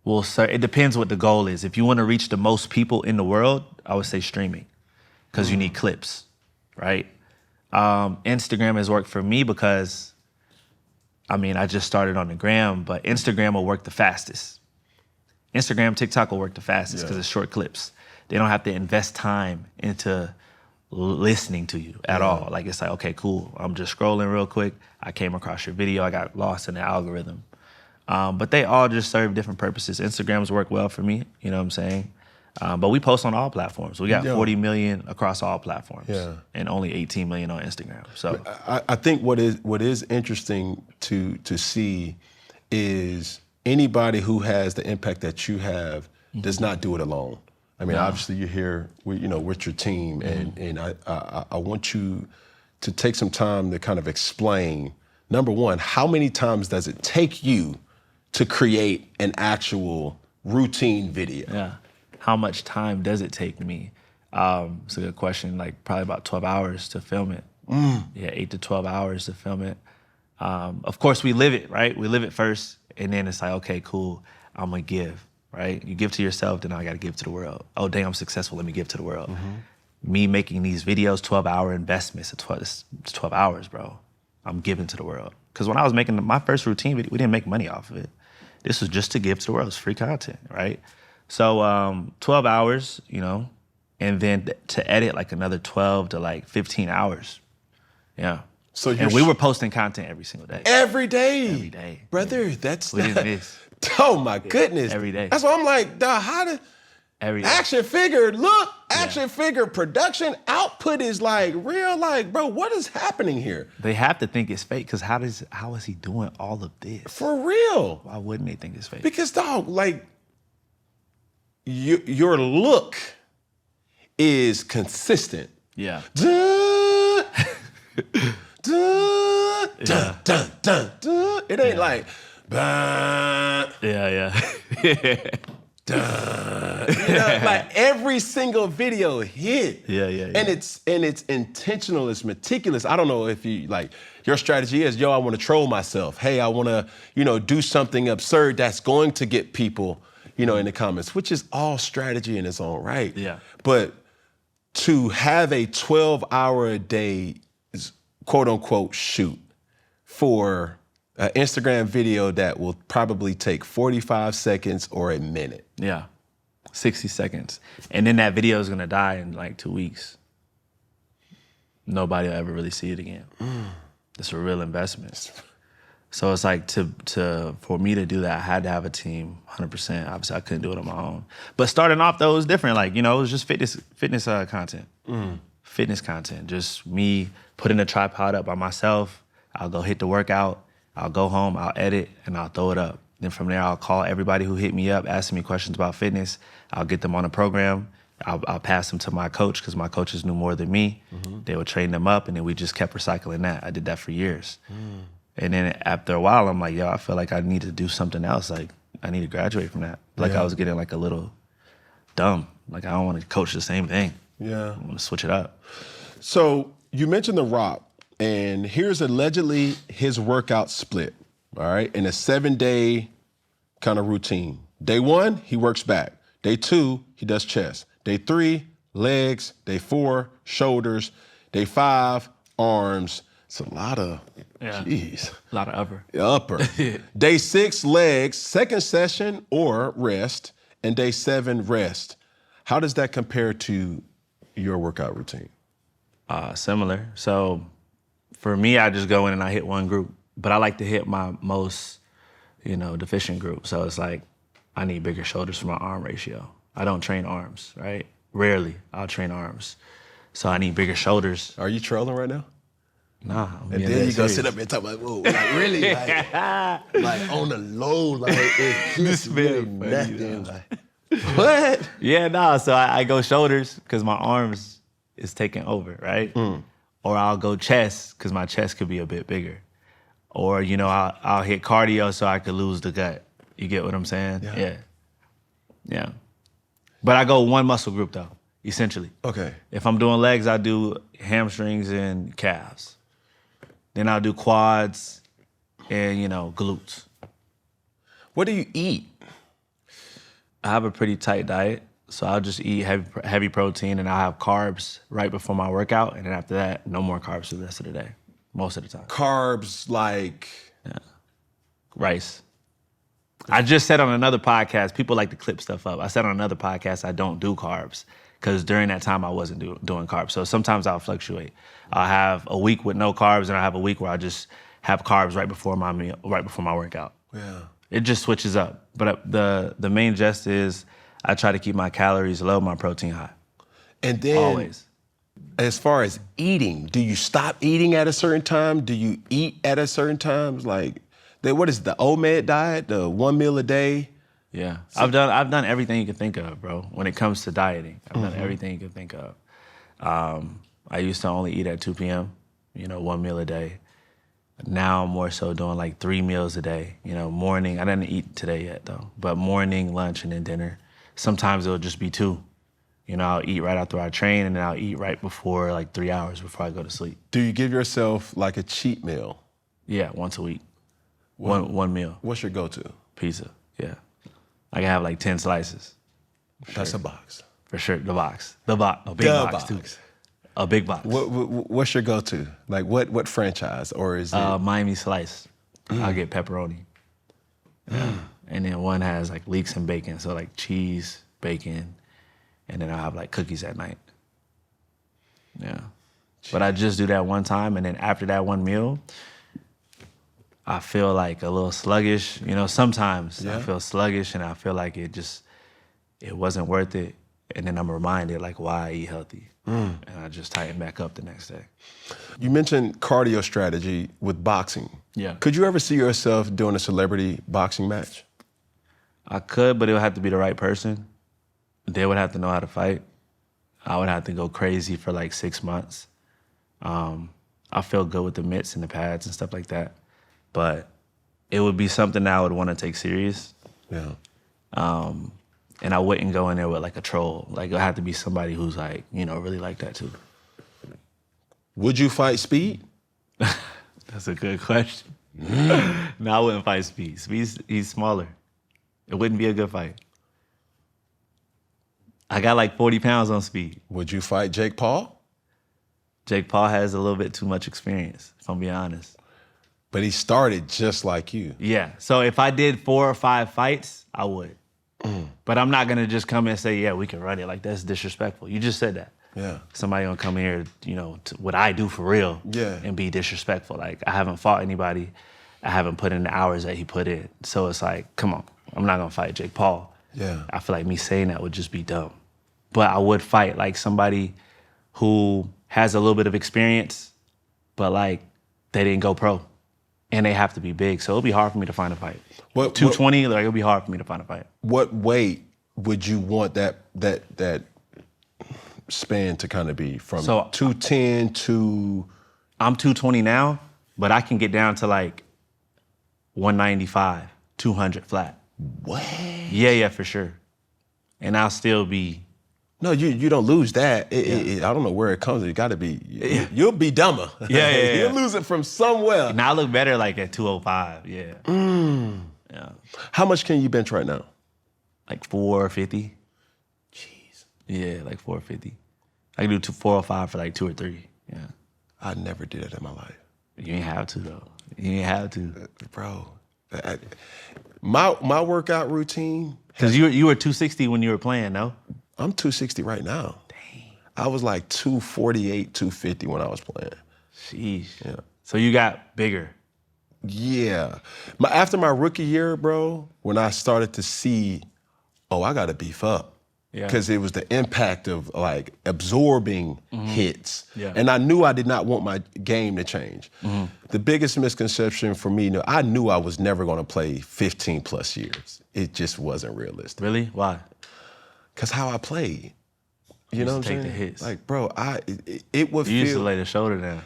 will serve? It depends what the goal is. If you want to reach the most people in the world, I would say streaming, because you need clips, right? Instagram has worked for me because, I mean, I just started on the gram, but Instagram will work the fastest. Instagram, TikTok will work the fastest because it's short clips. They don't have to invest time into listening to you at all. Like, it's like, okay, cool. I'm just scrolling real quick. I came across your video. I got lost in the algorithm. But they all just serve different purposes. Instagrams work well for me, you know what I'm saying? But we post on all platforms. We got 40 million across all platforms and only 18 million on Instagram. So I think what is interesting to see is anybody who has the impact that you have does not do it alone. I mean, obviously you're here with your team, and I want you to take some time to kind of explain, number one, how many times does it take you to create an actual routine video? Yeah. How much time does it take me? It's a good question. Like, probably about 12 hours to film it. Yeah, 8 to 12 hours to film it. Of course, we live it, right? We live it first, and then it's like, okay, cool, I'm gonna give, right? You give to yourself, then I gotta give to the world. Oh, dang, I'm successful, let me give to the world. Me making these videos, 12-hour investments, it's 12 hours, bro. I'm giving to the world. Because when I was making my first routine video, we didn't make money off of it. This was just to give to the world. It's free content, right? So 12 hours, and then to edit like another 12 to like 15 hours. Yeah. So and we were posting content every single day. Every day? Every day. Brother, we didn't miss. Oh my goodness. Every day. That's why I'm like, dog, how did every day. Action figure production output is like real, like, bro, what is happening here? They have to think it's fake, because how is he doing all of this? For real. Why wouldn't they think it's fake? Because, dog, like, your look is consistent. Yeah. Dun, dun, dun, dun, dun, dun. It ain't like, bah, yeah. Like every single video hit. Yeah. And it's intentional, it's meticulous. I don't know if you like your strategy is, I want to troll myself. Hey, I want to, do something absurd that's going to get people, in the comments, which is all strategy in its own right. Yeah. But to have a 12-hour-a-day, quote unquote, shoot for an Instagram video that will probably take 45 seconds or a minute. Yeah, 60 seconds. And then that video is gonna die in like 2 weeks. Nobody will ever really see it again. It's a real investment. So it's like for me to do that, I had to have a team, 100%. Obviously, I couldn't do it on my own. But starting off though, it was different. Like, it was just fitness content. Fitness content. Just me putting a tripod up by myself. I'll go hit the workout. I'll go home. I'll edit and I'll throw it up. Then from there, I'll call everybody who hit me up, asking me questions about fitness. I'll get them on a program. I'll pass them to my coach because my coaches knew more than me. They would train them up, and then we just kept recycling that. I did that for years. And then after a while, I'm like, yo, I feel like I need to do something else. Like, I need to graduate from that. Like, I was getting like a little dumb. Like, I don't want to coach the same thing. Yeah. I want to switch it up. So you mentioned The Rock, and here's allegedly his workout split, all right, in a 7-day kind of routine. Day 1, he works back. Day 2, he does chest. Day 3, legs. Day 4, shoulders. Day 5, arms. It's a lot of, jeez. A lot of upper. Upper. Day 6, legs, second session or rest, and day 7, rest. How does that compare to your workout routine? Similar. So for me, I just go in and I hit one group, but I like to hit my most, deficient group. So it's like, I need bigger shoulders for my arm ratio. I don't train arms, right? Rarely I'll train arms. So I need bigger shoulders. Are you trailing right now? Nah. And then you go sit up and talk about, whoa, like really? Like on the low, like it's just really nothing. Like, what? Yeah, nah, so I go shoulders because my arms is taking over, right? Or I'll go chest because my chest could be a bit bigger. Or, I'll hit cardio so I could lose the gut. You get what I'm saying? Yeah. But I go one muscle group though, essentially. Okay. If I'm doing legs, I do hamstrings and calves. Then I'll do quads and, glutes. What do you eat? I have a pretty tight diet, so I'll just eat heavy protein and I'll have carbs right before my workout, and then after that, no more carbs for the rest of the day, most of the time. Carbs like? Yeah. Rice. I just said on another podcast, people like to clip stuff up. I said on another podcast, I don't do carbs because during that time I wasn't doing carbs. So sometimes I'll fluctuate. I'll have a week with no carbs, and I have a week where I just have carbs right before my meal, right before my workout. Yeah. It just switches up. But the main gist is I try to keep my calories low, my protein high. And then, always. As far as eating, do you stop eating at a certain time? Do you eat at a certain time? Like, what is the OMAD diet, the 1 meal a day? Yeah, I've done everything you can think of, bro. When it comes to dieting, I've done everything you can think of. I used to only eat at 2 p.m., 1 meal a day. Now I'm more so doing like 3 meals a day. Morning, I didn't eat today yet though, but morning, lunch, and then dinner. Sometimes it'll just be 2. I'll eat right after I train, and then I'll eat right before, like 3 hours before I go to sleep. Do you give yourself like a cheat meal? Yeah, once a week. One meal. What's your go-to? Pizza, yeah. I can have like 10 slices. That's a box. For sure, the box. A big box too. A big box. What's your go-to? Like what franchise, or is it? Miami Slice. I'll get pepperoni. And then one has like leeks and bacon, so like cheese, bacon, and then I'll have like cookies at night. Yeah. But I just do that one time, and then after that one meal, I feel like a little sluggish. Sometimes I feel sluggish and I feel like it wasn't worth it. And then I'm reminded like why I eat healthy. And I just tighten back up the next day. You mentioned cardio strategy with boxing. Yeah. Could you ever see yourself doing a celebrity boxing match? I could, but it would have to be the right person. They would have to know how to fight. I would have to go crazy for like 6 months. I feel good with the mitts and the pads and stuff like that. But it would be something that I would want to take serious. Yeah. And I wouldn't go in there with like a troll. Like it would have to be somebody who's like, really like that too. Would you fight Speed? That's a good question. No, I wouldn't fight Speed. He's smaller. It wouldn't be a good fight. I got like 40 pounds on Speed. Would you fight Jake Paul? Jake Paul has a little bit too much experience, if I'm being honest. But he started just like you. Yeah. So if I did 4 or 5 fights, I would. But I'm not gonna just come and say, yeah, we can run it. Like that's disrespectful. You just said that. Yeah. Somebody gonna come here, to what I do for real. Yeah. And be disrespectful. Like I haven't fought anybody I haven't put in the hours that he put in. So it's like, come on, I'm not gonna fight Jake Paul. Yeah. I feel like me saying that would just be dumb. But I would fight like somebody who has a little bit of experience, but like they didn't go pro. And they have to be big. So it'll be hard for me to find a fight. 220, like it'll be hard for me to find a fight. What weight would you want that span to kind of be from? So 210 to... I'm 220 now, but I can get down to like 195, 200 flat. What? Yeah, for sure. And I'll still be... No, you don't lose that. I don't know where it comes. It got to be... You'll be dumber. Yeah. You'll lose it from somewhere. Now I look better like at 205, yeah. Yeah. How much can you bench right now? Like 450. Jeez. Yeah, like 450. I can do 405 for like 2 or 3, yeah. I never did that in my life. You ain't have to, though. You ain't have to. Bro, my workout routine... Because you were 260 when you were playing, no? I'm 260 right now. Dang. I was like 248, 250 when I was playing. Sheesh. Yeah. So you got bigger. Yeah. After my rookie year, bro, when I started to see, I got to beef up. Yeah. Because it was the impact of like absorbing hits. Yeah. And I knew I did not want my game to change. The biggest misconception for me, I knew I was never going to play 15 plus years. It just wasn't realistic. Really? Why? Because how I played. You know what I'm saying? Take the hits. Like, bro, it would feel... You used to lay the shoulder down.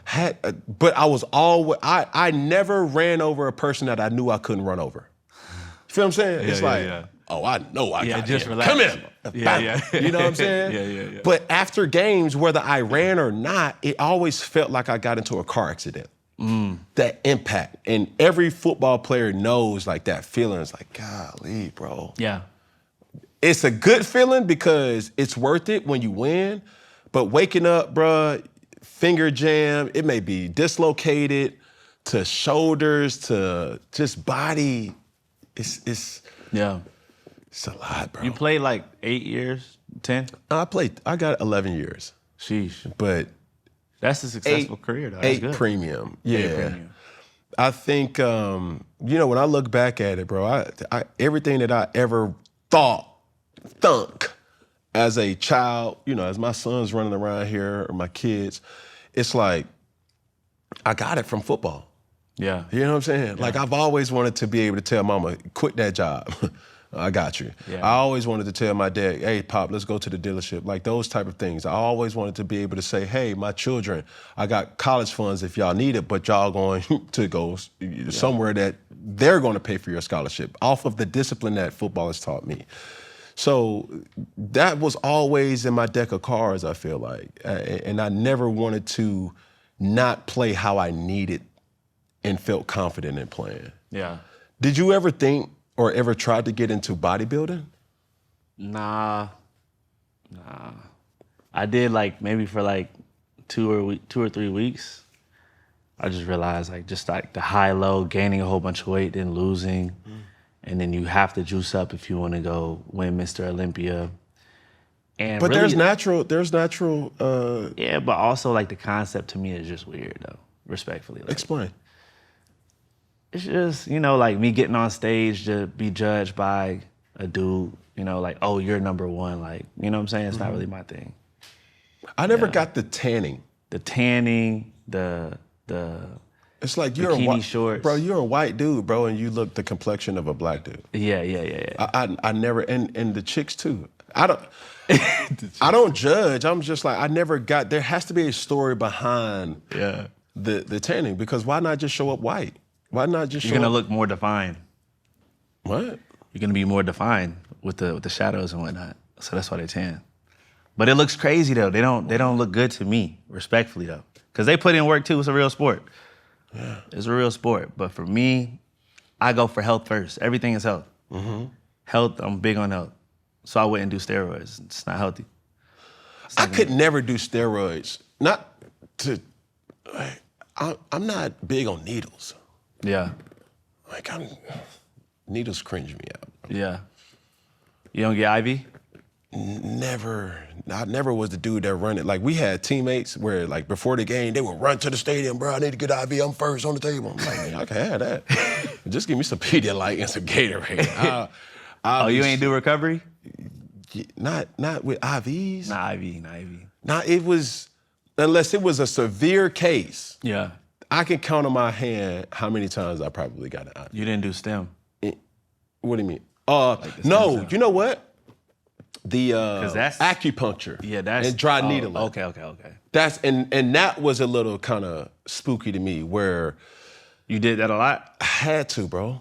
But I was always... I never ran over a person that I knew I couldn't run over. You feel what I'm saying? It's like, I know I got just him. relax. Come here. You know what I'm saying? Yeah. But after games, whether I ran or not, it always felt like I got into a car accident. That impact. And every football player knows like that feeling. It's like, golly, bro. Yeah. It's a good feeling because it's worth it when you win, but waking up, bruh, finger jam, it may be dislocated to shoulders to just body. It's a lot, bro. You played like 8 years, 10? I got 11 years. Sheesh. But that's a successful career, though. That's 8 good. premium. Yeah. 8 premium. I think, when I look back at it, bro, I everything that I ever thunk as a child, as my son's running around here or my kids, it's like I got it from football. Yeah. You know what I'm saying? Yeah. Like I've always wanted to be able to tell mama, quit that job. I got you. Yeah. I always wanted to tell my dad, hey, Pop, let's go to the dealership. Like those type of things. I always wanted to be able to say, hey, my children, I got college funds if y'all need it, but y'all going to go somewhere that they're going to pay for your scholarship off of the discipline that football has taught me. So that was always in my deck of cards, I feel like. And I never wanted to not play how I needed and felt confident in playing. Yeah. Did you ever think or ever tried to get into bodybuilding? Nah. I did like maybe for like 2 or 3 weeks. I just realized like just like the high-low, gaining a whole bunch of weight, then losing. And then you have to juice up if you want to go win Mr. Olympia. And but really, there's natural. Yeah, but also like the concept to me is just weird though, respectfully. Like, explain. It's just, like me getting on stage to be judged by a dude, like, oh, you're number one. Like, you know what I'm saying? It's not really my thing. I never got the tanning. The tanning, the it's like you're bikini shorts. Bro, you're a white dude, bro, and you look the complexion of a black dude. Yeah. I never, and the chicks too. I don't judge. I'm just like, I never got, there has to be a story behind the tanning, because why not just show up white? Why not just show up? You're gonna look more defined. What? You're gonna be more defined with the shadows and whatnot. So that's why they tan. But it looks crazy though. They don't look good to me, respectfully though. Because they put in work too. It's a real sport. Yeah. It's a real sport. But for me, I go for health first. Everything is health. Health, I'm big on health. So I wouldn't do steroids. It's not healthy. I could never do steroids. Not to, I'm not big on needles. Yeah. Like needles cringe me out. Yeah. You don't get IV? I never was the dude that run it. Like, we had teammates where, like, before the game, they would run to the stadium, bro, I need to get IV, I'm first on the table. I'm like, man, I can have that. Just give me some Pedialyte and some Gatorade. You ain't do recovery? Not with IVs. Not IV. Nah, it was, unless it was a severe case. Yeah. I can count on my hand how many times I probably got an IV. You didn't do STEM? What do you mean? No, you know what? The that's acupuncture. Yeah, that's and dry needling. Okay. That's and that was a little kind of spooky to me. Where you did that a lot. I had to, bro.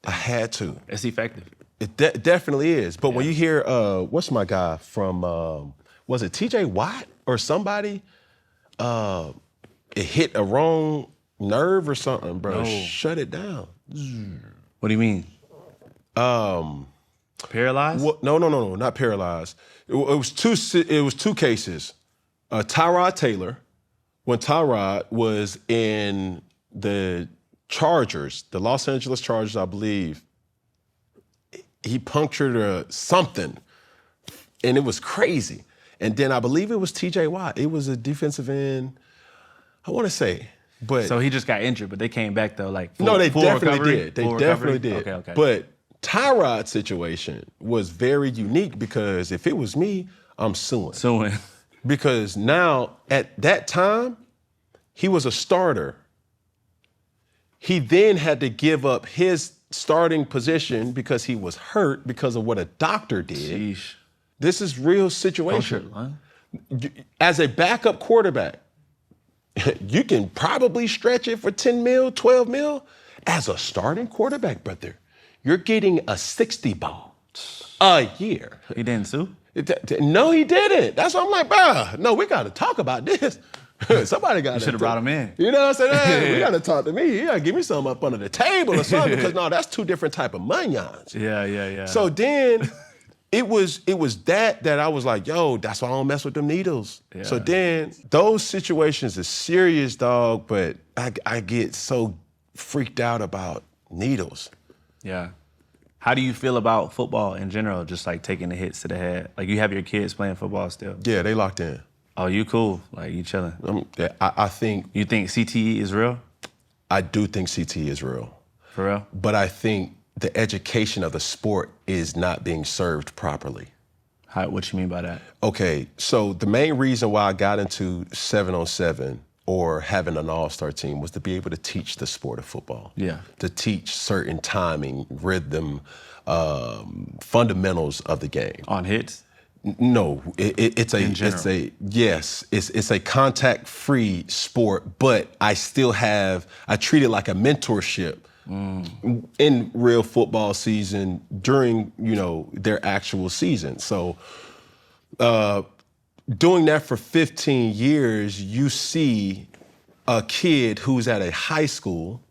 I had to. It's effective. It definitely is. But when you hear what's my guy from? Was it T.J. Watt or somebody? It hit a wrong nerve or something, bro. No. Shut it down. What do you mean? Paralyzed? No, not paralyzed. It was two cases. Tyrod Taylor, when Tyrod was in the Chargers, the Los Angeles Chargers, I believe, he punctured something, and it was crazy. And then I believe it was T.J. Watt. It was a defensive end, I want to say. But so he just got injured, but they came back though, like no, they full definitely recovery? did. They Full definitely recovery? did. Okay. But Tyrod's situation was very unique because if it was me, I'm suing. Because now, at that time, he was a starter. He then had to give up his starting position because he was hurt because of what a doctor did. Sheesh. This is real situation. Huh? As a backup quarterback, you can probably stretch it for 10 mil, 12 mil. As a starting quarterback, brother, you're getting a 60 ball a year. He didn't sue? No, he didn't. That's why I'm like, bruh, no, we got to talk about this. Somebody got to. You should have brought him in. You know what I'm saying? Hey, we got to talk to me. You got to give me something up under the table or something because, no, that's two different type of monions. Yeah. So then it was that I was like, yo, that's why I don't mess with them needles. Yeah. So then those situations are serious, dog, but I get so freaked out about needles. Yeah. How do you feel about football in general, just like taking the hits to the head? Like, you have your kids playing football still? Yeah, they locked in. Oh, you cool? Like, you chilling? I think... You think CTE is real? I do think CTE is real. For real? But I think the education of the sport is not being served properly. What you mean by that? Okay, so the main reason why I got into 7-on-7 or having an all-star team was to be able to teach the sport of football. Yeah. To teach certain timing, rhythm, fundamentals of the game. On hits? No, it's a contact-free sport, but I treat it like a mentorship in real football season during, their actual season. So, doing that for 15 years, you see a kid who's at a high school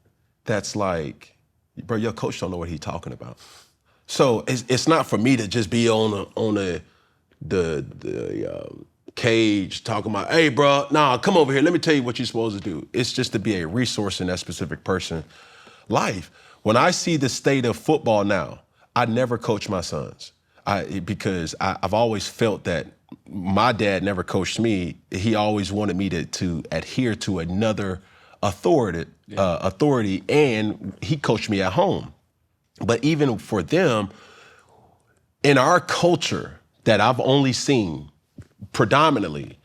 that's like, bro, your coach don't know what he's talking about. So it's not for me to just be on the cage talking about, hey, bro, nah, come over here. Let me tell you what you're supposed to do. It's just to be a resource in that specific person's life. When I see the state of football now, I never coach my sons because I've always felt that my dad never coached me. He always wanted me to adhere to another authority, and he coached me at home. But even for them, in our culture that I've only seen predominantly,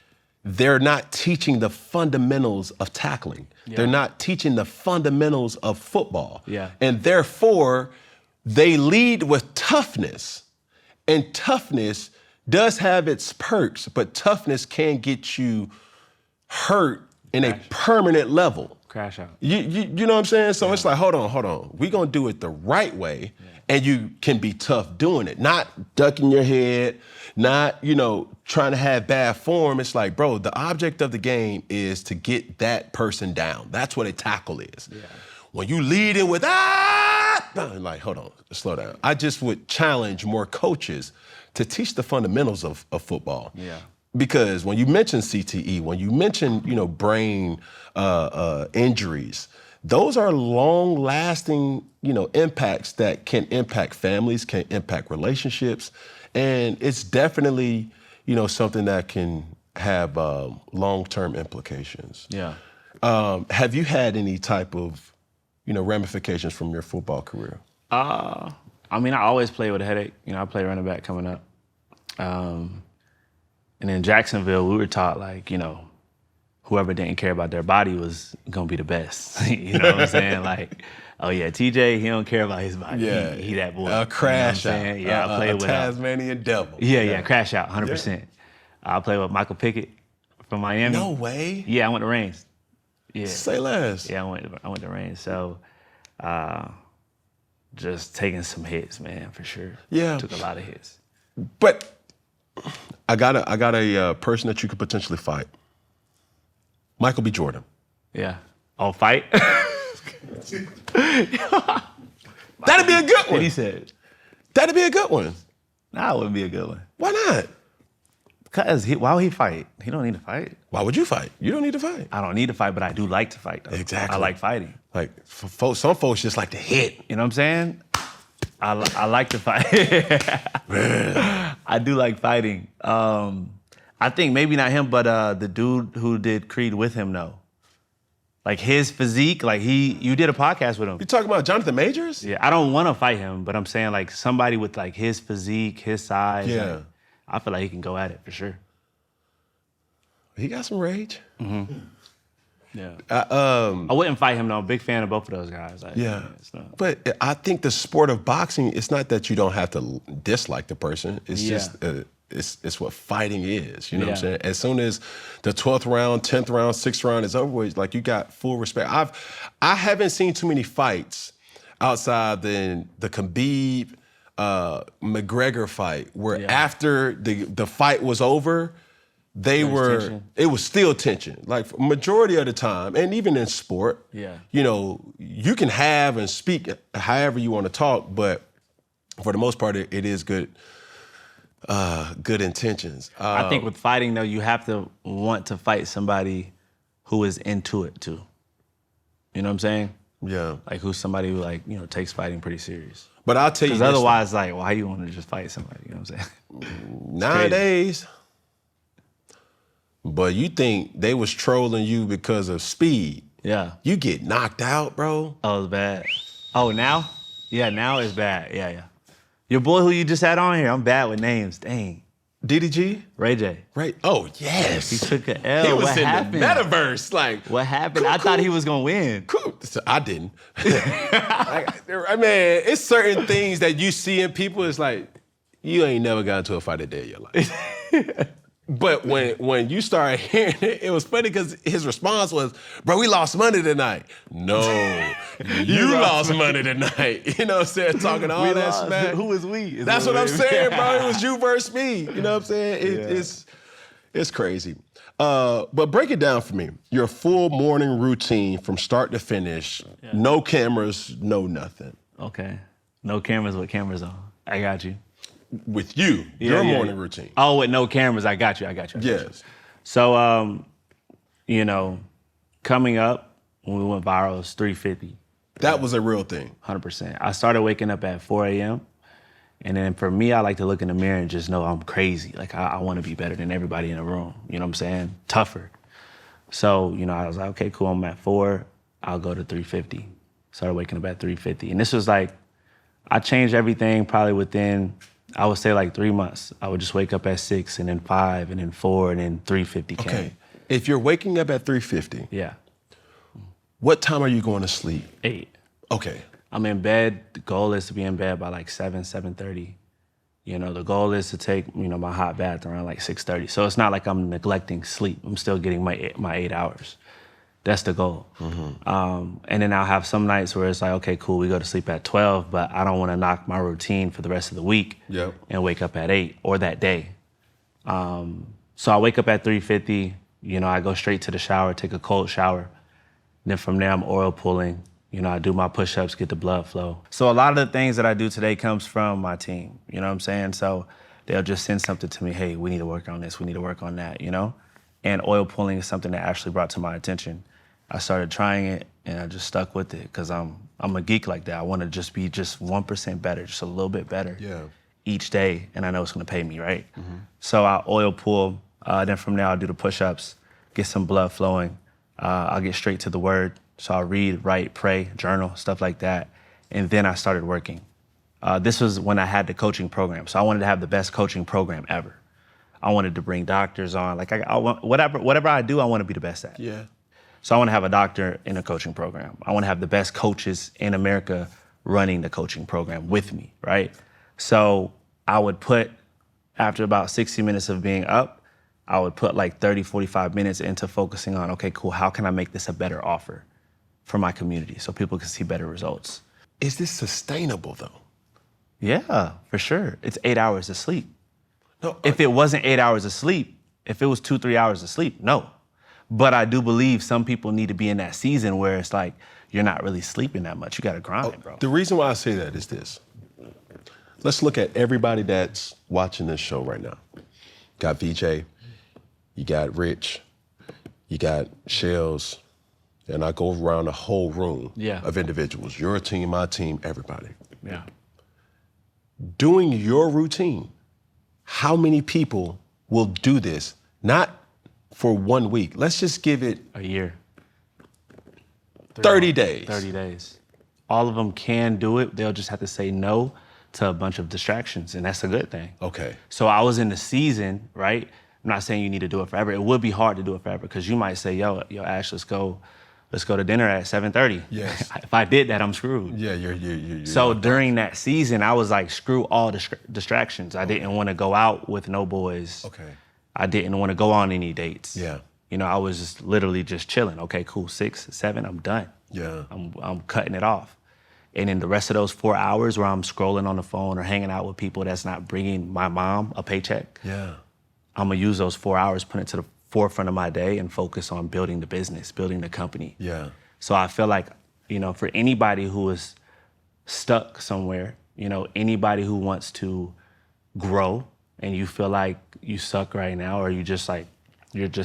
they're not teaching the fundamentals of tackling. Yeah. They're not teaching the fundamentals of football. Yeah. And therefore, they lead with toughness. And toughness does have its perks, but toughness can get you hurt in a permanent level. Crash out. You know what I'm saying? So it's like, hold on. We're going to do it the right way, and you can be tough doing it. Not ducking your head, not, trying to have bad form. It's like, bro, the object of the game is to get that person down. That's what a tackle is. Yeah. When you lead in with, like, hold on, slow down. I just would challenge more coaches to teach the fundamentals of football. Yeah. Because when you mention CTE, when you mention, brain injuries, those are long-lasting, impacts that can impact families, can impact relationships, And it's definitely, something that can have long-term implications. Yeah. Have you had any type of, ramifications from your football career? I always play with a headache. I played running back coming up. And in Jacksonville, we were taught, whoever didn't care about their body was going to be the best. You know what I'm saying? Oh, yeah, TJ, he don't care about his body. Yeah. He that boy. A crash out. Yeah, I played with Tasmanian devil. Yeah, crash out, 100%. I played with Michael Pickett from Miami. No way. Yeah, I went to Reigns. Yeah. Say less. Yeah, I went to Reigns. So, just taking some hits, man, for sure. Yeah. Took a lot of hits. But I got a person that you could potentially fight. Michael B. Jordan. Yeah. Oh, fight? That'd be a good one. He said. That'd be a good one. Nah, it wouldn't be a good one. Why not? Because why would he fight? He don't need to fight. Why would you fight? You don't need to fight. I don't need to fight, but I do like to fight, though. Exactly. I like fighting. Some folks just like to hit. You know what I'm saying? I like to fight. I do like fighting. I think maybe not him, but the dude who did Creed with him, though. His physique, you did a podcast with him. You talking about Jonathan Majors? Yeah, I don't want to fight him, but I'm saying somebody with his physique, his size. Yeah. I feel like he can go at it for sure. He got some rage. Mm-hmm. Yeah. I wouldn't fight him though. I'm a big fan of both of those guys. Yeah. But I think the sport of boxing, it's not that you don't have to dislike the person. It's just it's what fighting is. You know what I'm saying? As soon as the 12th round, 10th round, 6th round is over with, you got full respect. I haven't seen too many fights outside the Khabib McGregor fight where after the fight was over, it was still tension. Majority of the time, and even in sport, you can have and speak however you want to talk, but for the most part, it is good intentions. I think with fighting though, you have to want to fight somebody who is into it too. You know what I'm saying? Yeah. Who's somebody who takes fighting pretty serious. But I'll tell you this. Because otherwise, why you want to just fight somebody? You know what I'm saying? Nowadays. But you think they was trolling you because of speed. Yeah. You get knocked out, bro. Oh, it's bad. Oh, now? Yeah, now it's bad. Yeah. Your boy who you just had on here, I'm bad with names. Dang. DDG? Ray J. Oh, yes. He took an L. He was what in happened? the metaverse. What happened? I thought he was going to win. I didn't. It's certain things that you see in people, it's you ain't never got into a fight a day in your life. But when you started hearing it, it was funny because his response was, bro, we lost money tonight. No, you lost money tonight. You know what I'm saying? Talking all that smack. Who is we? That's what I'm saying, bro. It was you versus me. You know what I'm saying? It's crazy. But break it down for me. Your full morning routine from start to finish. Yeah. No cameras, no nothing. Okay. No cameras with cameras on. I got you. With you, your morning routine. Oh, with no cameras, I got you. Yes. So, coming up, when we went viral, it was 350. That was a real thing. 100%. I started waking up at 4 a.m. And then for me, I like to look in the mirror and just know I'm crazy. I want to be better than everybody in the room. You know what I'm saying? Tougher. So, I was like, okay, cool, I'm at 4. I'll go to 350. Started waking up at 350. And this was I changed everything probably within, I would say 3 months. I would just wake up at 6 and then 5 and then 4 and then 350 came. Okay. If you're waking up at 350, yeah. What time are you going to sleep? 8. Okay. I'm in bed. The goal is to be in bed by 7:30. The goal is to take, my hot bath around 6:30. So it's not like I'm neglecting sleep. I'm still getting my 8 hours. That's the goal. Mm-hmm. And then I'll have some nights where it's okay, cool, we go to sleep at 12, but I don't want to knock my routine for the rest of the week and wake up at 8 or that day. So I wake up at 3:50. I go straight to the shower, take a cold shower. Then from there, I'm oil pulling. I do my push-ups, get the blood flow. So a lot of the things that I do today comes from my team. You know what I'm saying? So they'll just send something to me, hey, we need to work on this, we need to work on that, And oil pulling is something that actually brought to my attention. I started trying it, and I just stuck with it because I'm a geek like that. I want to just be 1% better, just a little bit better each day, and I know it's gonna pay me, right? So I'll oil pull, then from there I'll do the push-ups, get some blood flowing. I'll get straight to the word. So I'll read, write, pray, journal, stuff like that. And then I started working. This was when I had the coaching program. So I wanted to have the best coaching program ever. I wanted to bring doctors on. Like I want, whatever I do, I want to be the best at. Yeah. So I want to have a doctor in a coaching program. I want to have the best coaches in America running the coaching program with me, right? So I would put, after about 60 minutes of being up, I would put like 30, 45 minutes into focusing on, okay, cool, how can I make this a better offer for my community so people can see better results? Is this sustainable though? Yeah, for sure. It's 8 hours of sleep. No. If it wasn't 8 hours of sleep, if it was 2-3 hours of sleep, no. But I do believe some people need to be in that season where it's like, you're not really sleeping that much. You got to grind, bro. The reason why I say that is this. Let's look at everybody that's watching this show right now. Got VJ, you got Rich, you got Shells, and I go around the whole room of individuals. Your team, my team, everybody. Yeah. Doing your routine, how many people will do this? Not for 1 week. Let's just give it a year. 30 days. 30 days. All of them can do it. They'll just have to say no to a bunch of distractions, and that's a good thing. Okay. So I was in the season, right? I'm not saying you need to do it forever. It would be hard to do it forever because you might say, yo, Ash, let's go to dinner at 7:30. Yes. If I did that, I'm screwed. Yeah, you're So during that season, I was like, screw all distractions. I didn't want to go out with no boys. Okay. I didn't want to go on any dates. Yeah. You know, I was just literally just chilling. Okay, cool, 6, 7, I'm done. Yeah. I'm cutting it off. And in the rest of those 4 hours where I'm scrolling on the phone or hanging out with people that's not bringing my mom a paycheck, Yeah. I'm gonna use those 4 hours, put it to the forefront of my day and focus on building the business, building the company. Yeah. So I feel like, you know, for anybody who is stuck somewhere, you know, anybody who wants to grow and you feel like you suck right now or you're just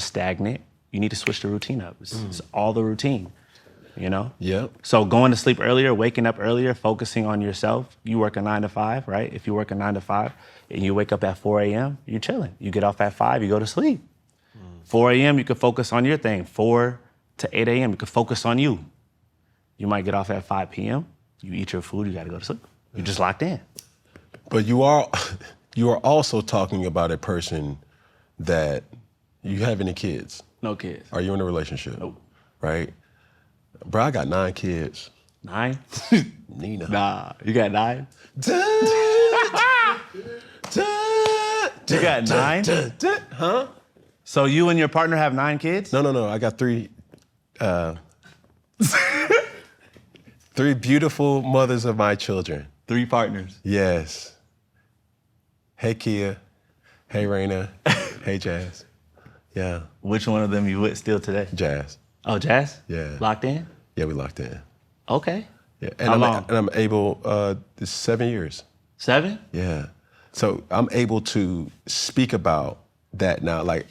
stagnant, you need to switch the routine up. It's all the routine, you know? Yep. So going to sleep earlier, waking up earlier, focusing on yourself. You work a 9 to 5, right? If you work a 9 to 5 and you wake up at 4 a.m., you're chilling. You get off at 5, you go to sleep. 4 a.m., you can focus on your thing. 4 to 8 a.m., you can focus on you. You might get off at 5 p.m., you eat your food, you gotta go to sleep. You're just locked in. But you are also talking about a person that you have any kids. No kids. Are you in a relationship? Nope. Right? Bro, I got 9 kids. 9? Nina. Nah, you got 9? You got 9? Huh? So you and your partner have 9 kids? No. I got 3 3 beautiful mothers of my children. 3 partners. Yes. Hey, Kia. Hey, Raina. Hey, Jazz. Yeah. Which one of them you with still today? Jazz. Oh, Jazz? Yeah. Locked in? Yeah, we locked in. Okay. Yeah. How long? And I'm able, this 7 years. 7? Yeah. So I'm able to speak about that now. Like,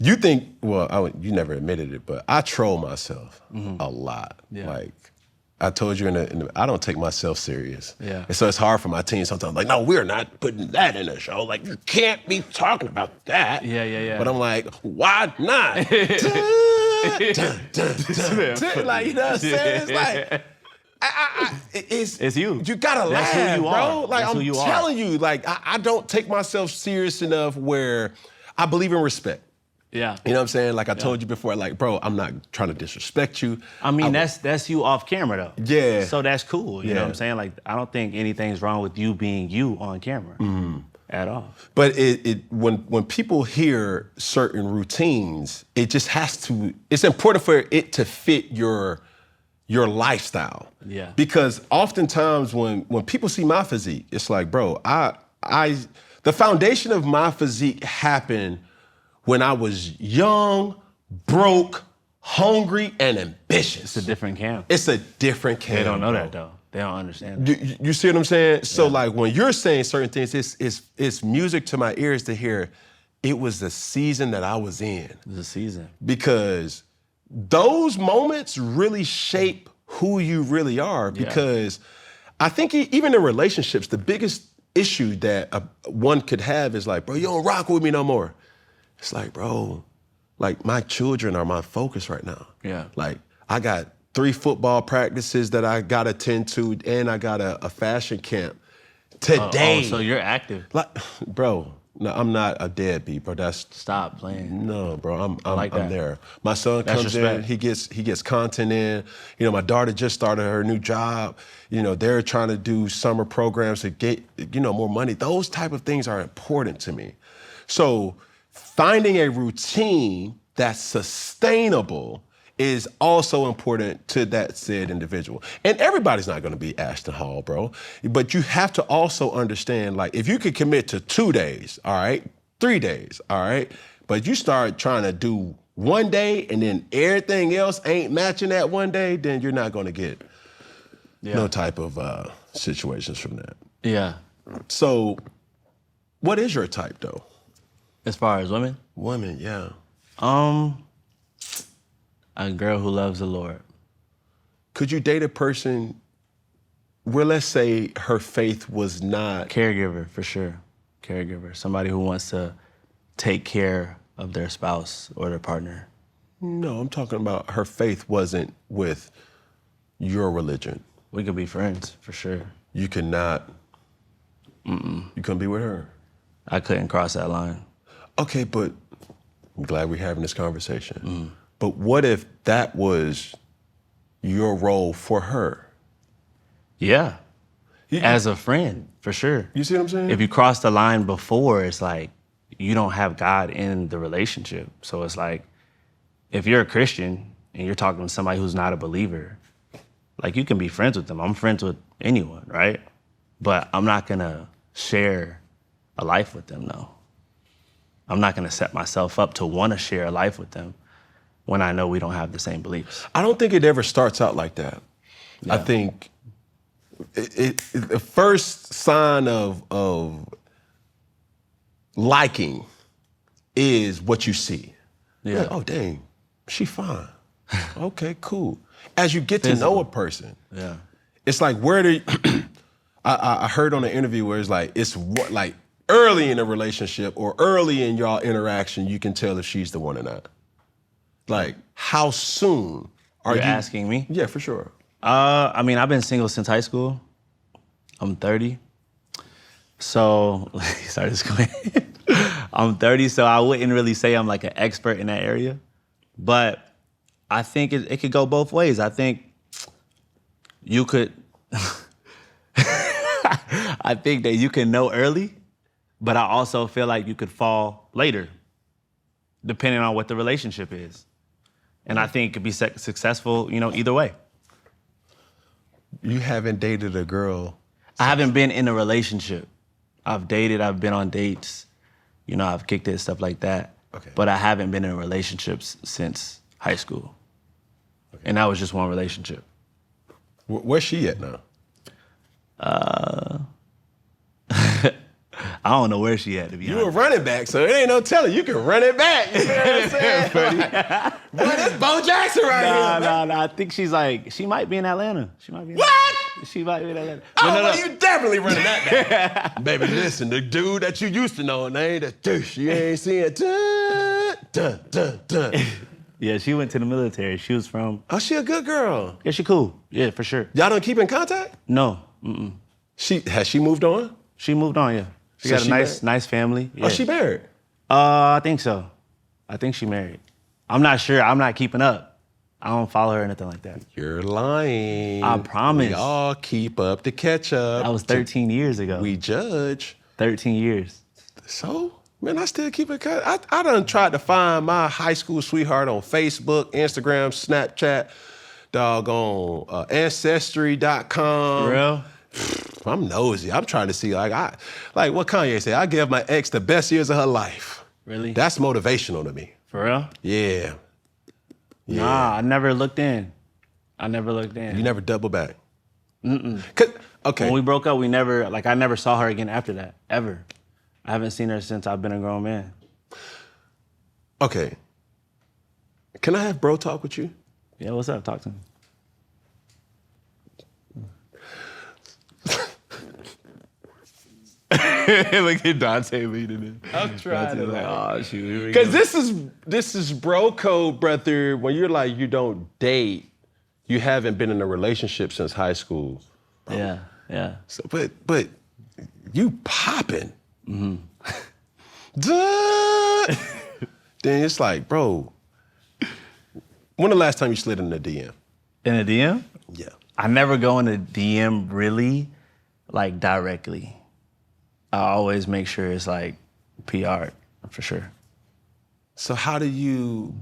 you think, well, you never admitted it, but I troll myself a lot. Yeah. Like, I told you, I don't take myself serious. Yeah. And so it's hard for my team sometimes. Like, no, we're not putting that in the show. Like, you can't be talking about that. Yeah. But I'm like, why not? Like, you know what I'm saying? It's like, it's you. You gotta That's laugh, who you bro. are. Like, That's I'm who you are. telling you, like, I don't take myself serious enough where I believe in respect. Yeah. You know what I'm saying? Like I told you before, like, bro, I'm not trying to disrespect you. I mean, that's you off camera, though. Yeah. So that's cool. You know what I'm saying? Like, I don't think anything's wrong with you being you on camera at all. But when people hear certain routines, it just has to, it's important for it to fit your lifestyle. Yeah. Because oftentimes when people see my physique, it's like, bro, the foundation of my physique happened when I was young, broke, hungry, and ambitious. It's a different camp. It's a different camp. They don't know bro. that, though. They don't understand that. You see what I'm saying? So like when you're saying certain things, it's music to my ears to hear. It was the season that I was in. It was a season. Because those moments really shape who you really are. Because I think even in relationships, the biggest issue that one could have is like, bro, you don't rock with me no more. It's like, bro, like my children are my focus right now. Yeah. Like I got 3 football practices that I got to attend to, and I got a fashion camp today. So you're active. Like, bro, no, I'm not a deadbeat, bro. Stop playing. No, bro. I'm like that. there. My son That's comes respect. in, he gets content in. You know, my daughter just started her new job. You know, they're trying to do summer programs to get, you know, more money. Those type of things are important to me. So finding a routine that's sustainable is also important to that said individual. And everybody's not gonna be Ashton Hall, bro. But you have to also understand, like, if you could commit to 2 days, all right, 3 days, all right, but you start trying to do 1 day and then everything else ain't matching that 1 day, then you're not gonna get no type of situations from that. Yeah. So what is your type, though? As far as women? Woman, yeah. A girl who loves the Lord. Could you date a person where, let's say, her faith was not... Caregiver, for sure. Caregiver. Somebody who wants to take care of their spouse or their partner. No, I'm talking about her faith wasn't with your religion. We could be friends, for sure. You cannot... You couldn't be with her. I couldn't cross that line. Okay, but I'm glad we're having this conversation. But what if that was your role for her? Yeah. As a friend, for sure. You see what I'm saying? If you cross the line before, it's like you don't have God in the relationship. So it's like, if you're a Christian and you're talking to somebody who's not a believer, like you can be friends with them. I'm friends with anyone, right? But I'm not gonna share a life with them, no. I'm not gonna set myself up to wanna share a life with them when I know we don't have the same beliefs. I don't think it ever starts out like that. Yeah. I think the first sign of liking is what you see. Yeah. Like, oh, dang, she fine. Okay, cool. As you get to know a person, Yeah. it's like I heard on an interview where it's like, like early in a relationship or early in y'all interaction, you can tell if she's the one or not. Like, how soon are You're you asking me? Yeah, for sure. I mean, I've been single since high school. I'm 30. So, sorry, this going. I'm 30, so I wouldn't really say I'm like an expert in that area. But I think it could go both ways. I think you could, I think that you can know early, but I also feel like you could fall later, depending on what the relationship is. And I think it could be successful, you know, either way. You haven't dated a girl. I haven't been in a relationship. I've dated, I've been on dates, you know, I've kicked it, stuff like that. Okay. But I haven't been in relationships since high school. Okay. And that was just one relationship. Where's she at now? I don't know where she at, to be honest. You a running back, so it ain't no telling. You can run it back. You know what I'm saying? Boy, this Bo Jackson right here. No. I think she might be in Atlanta. She might be in What? She might be in Atlanta. Oh, well, you definitely running that back. Baby, listen, the dude that you used to know, name that douche, you ain't seen it. Dun, dun, dun. Yeah, she went to the military. She was from... Oh, she a good girl. Yeah, she cool. Yeah, for sure. Y'all don't keep in contact? No. Has she moved on? She moved on, yeah. She So got a she nice family. Yeah. Oh, she married? I think so. I think she married. I'm not sure. I'm not keeping up. I don't follow her or anything like that. You're lying. I promise. We all keep up to catch up. That was 13 years ago. We judge. 13 years. So, man, I still keep it. I done tried to find my high school sweetheart on Facebook, Instagram, Snapchat, doggone Ancestry.com. For real? I'm nosy. I'm trying to see, like what Kanye said, I gave my ex the best years of her life. Really? That's motivational to me. For real? Yeah. Nah, I never looked in. You never double back? Okay. When we broke up, I never saw her again after that, ever. I haven't seen her since I've been a grown man. Okay. Can I have bro talk with you? Yeah, what's up? Talk to me. Look at Dante leading it. I'm trying to like, oh shoot, here we because go. this is bro code, brother. When you're like you don't date, you haven't been in a relationship since high school. Yeah, yeah. So, but you popping. Mm-hmm. Then it's like, bro, when the last time you slid in a DM? In a DM? Yeah. I never go in a DM really, like directly. I always make sure it's like PR for sure. So how do you?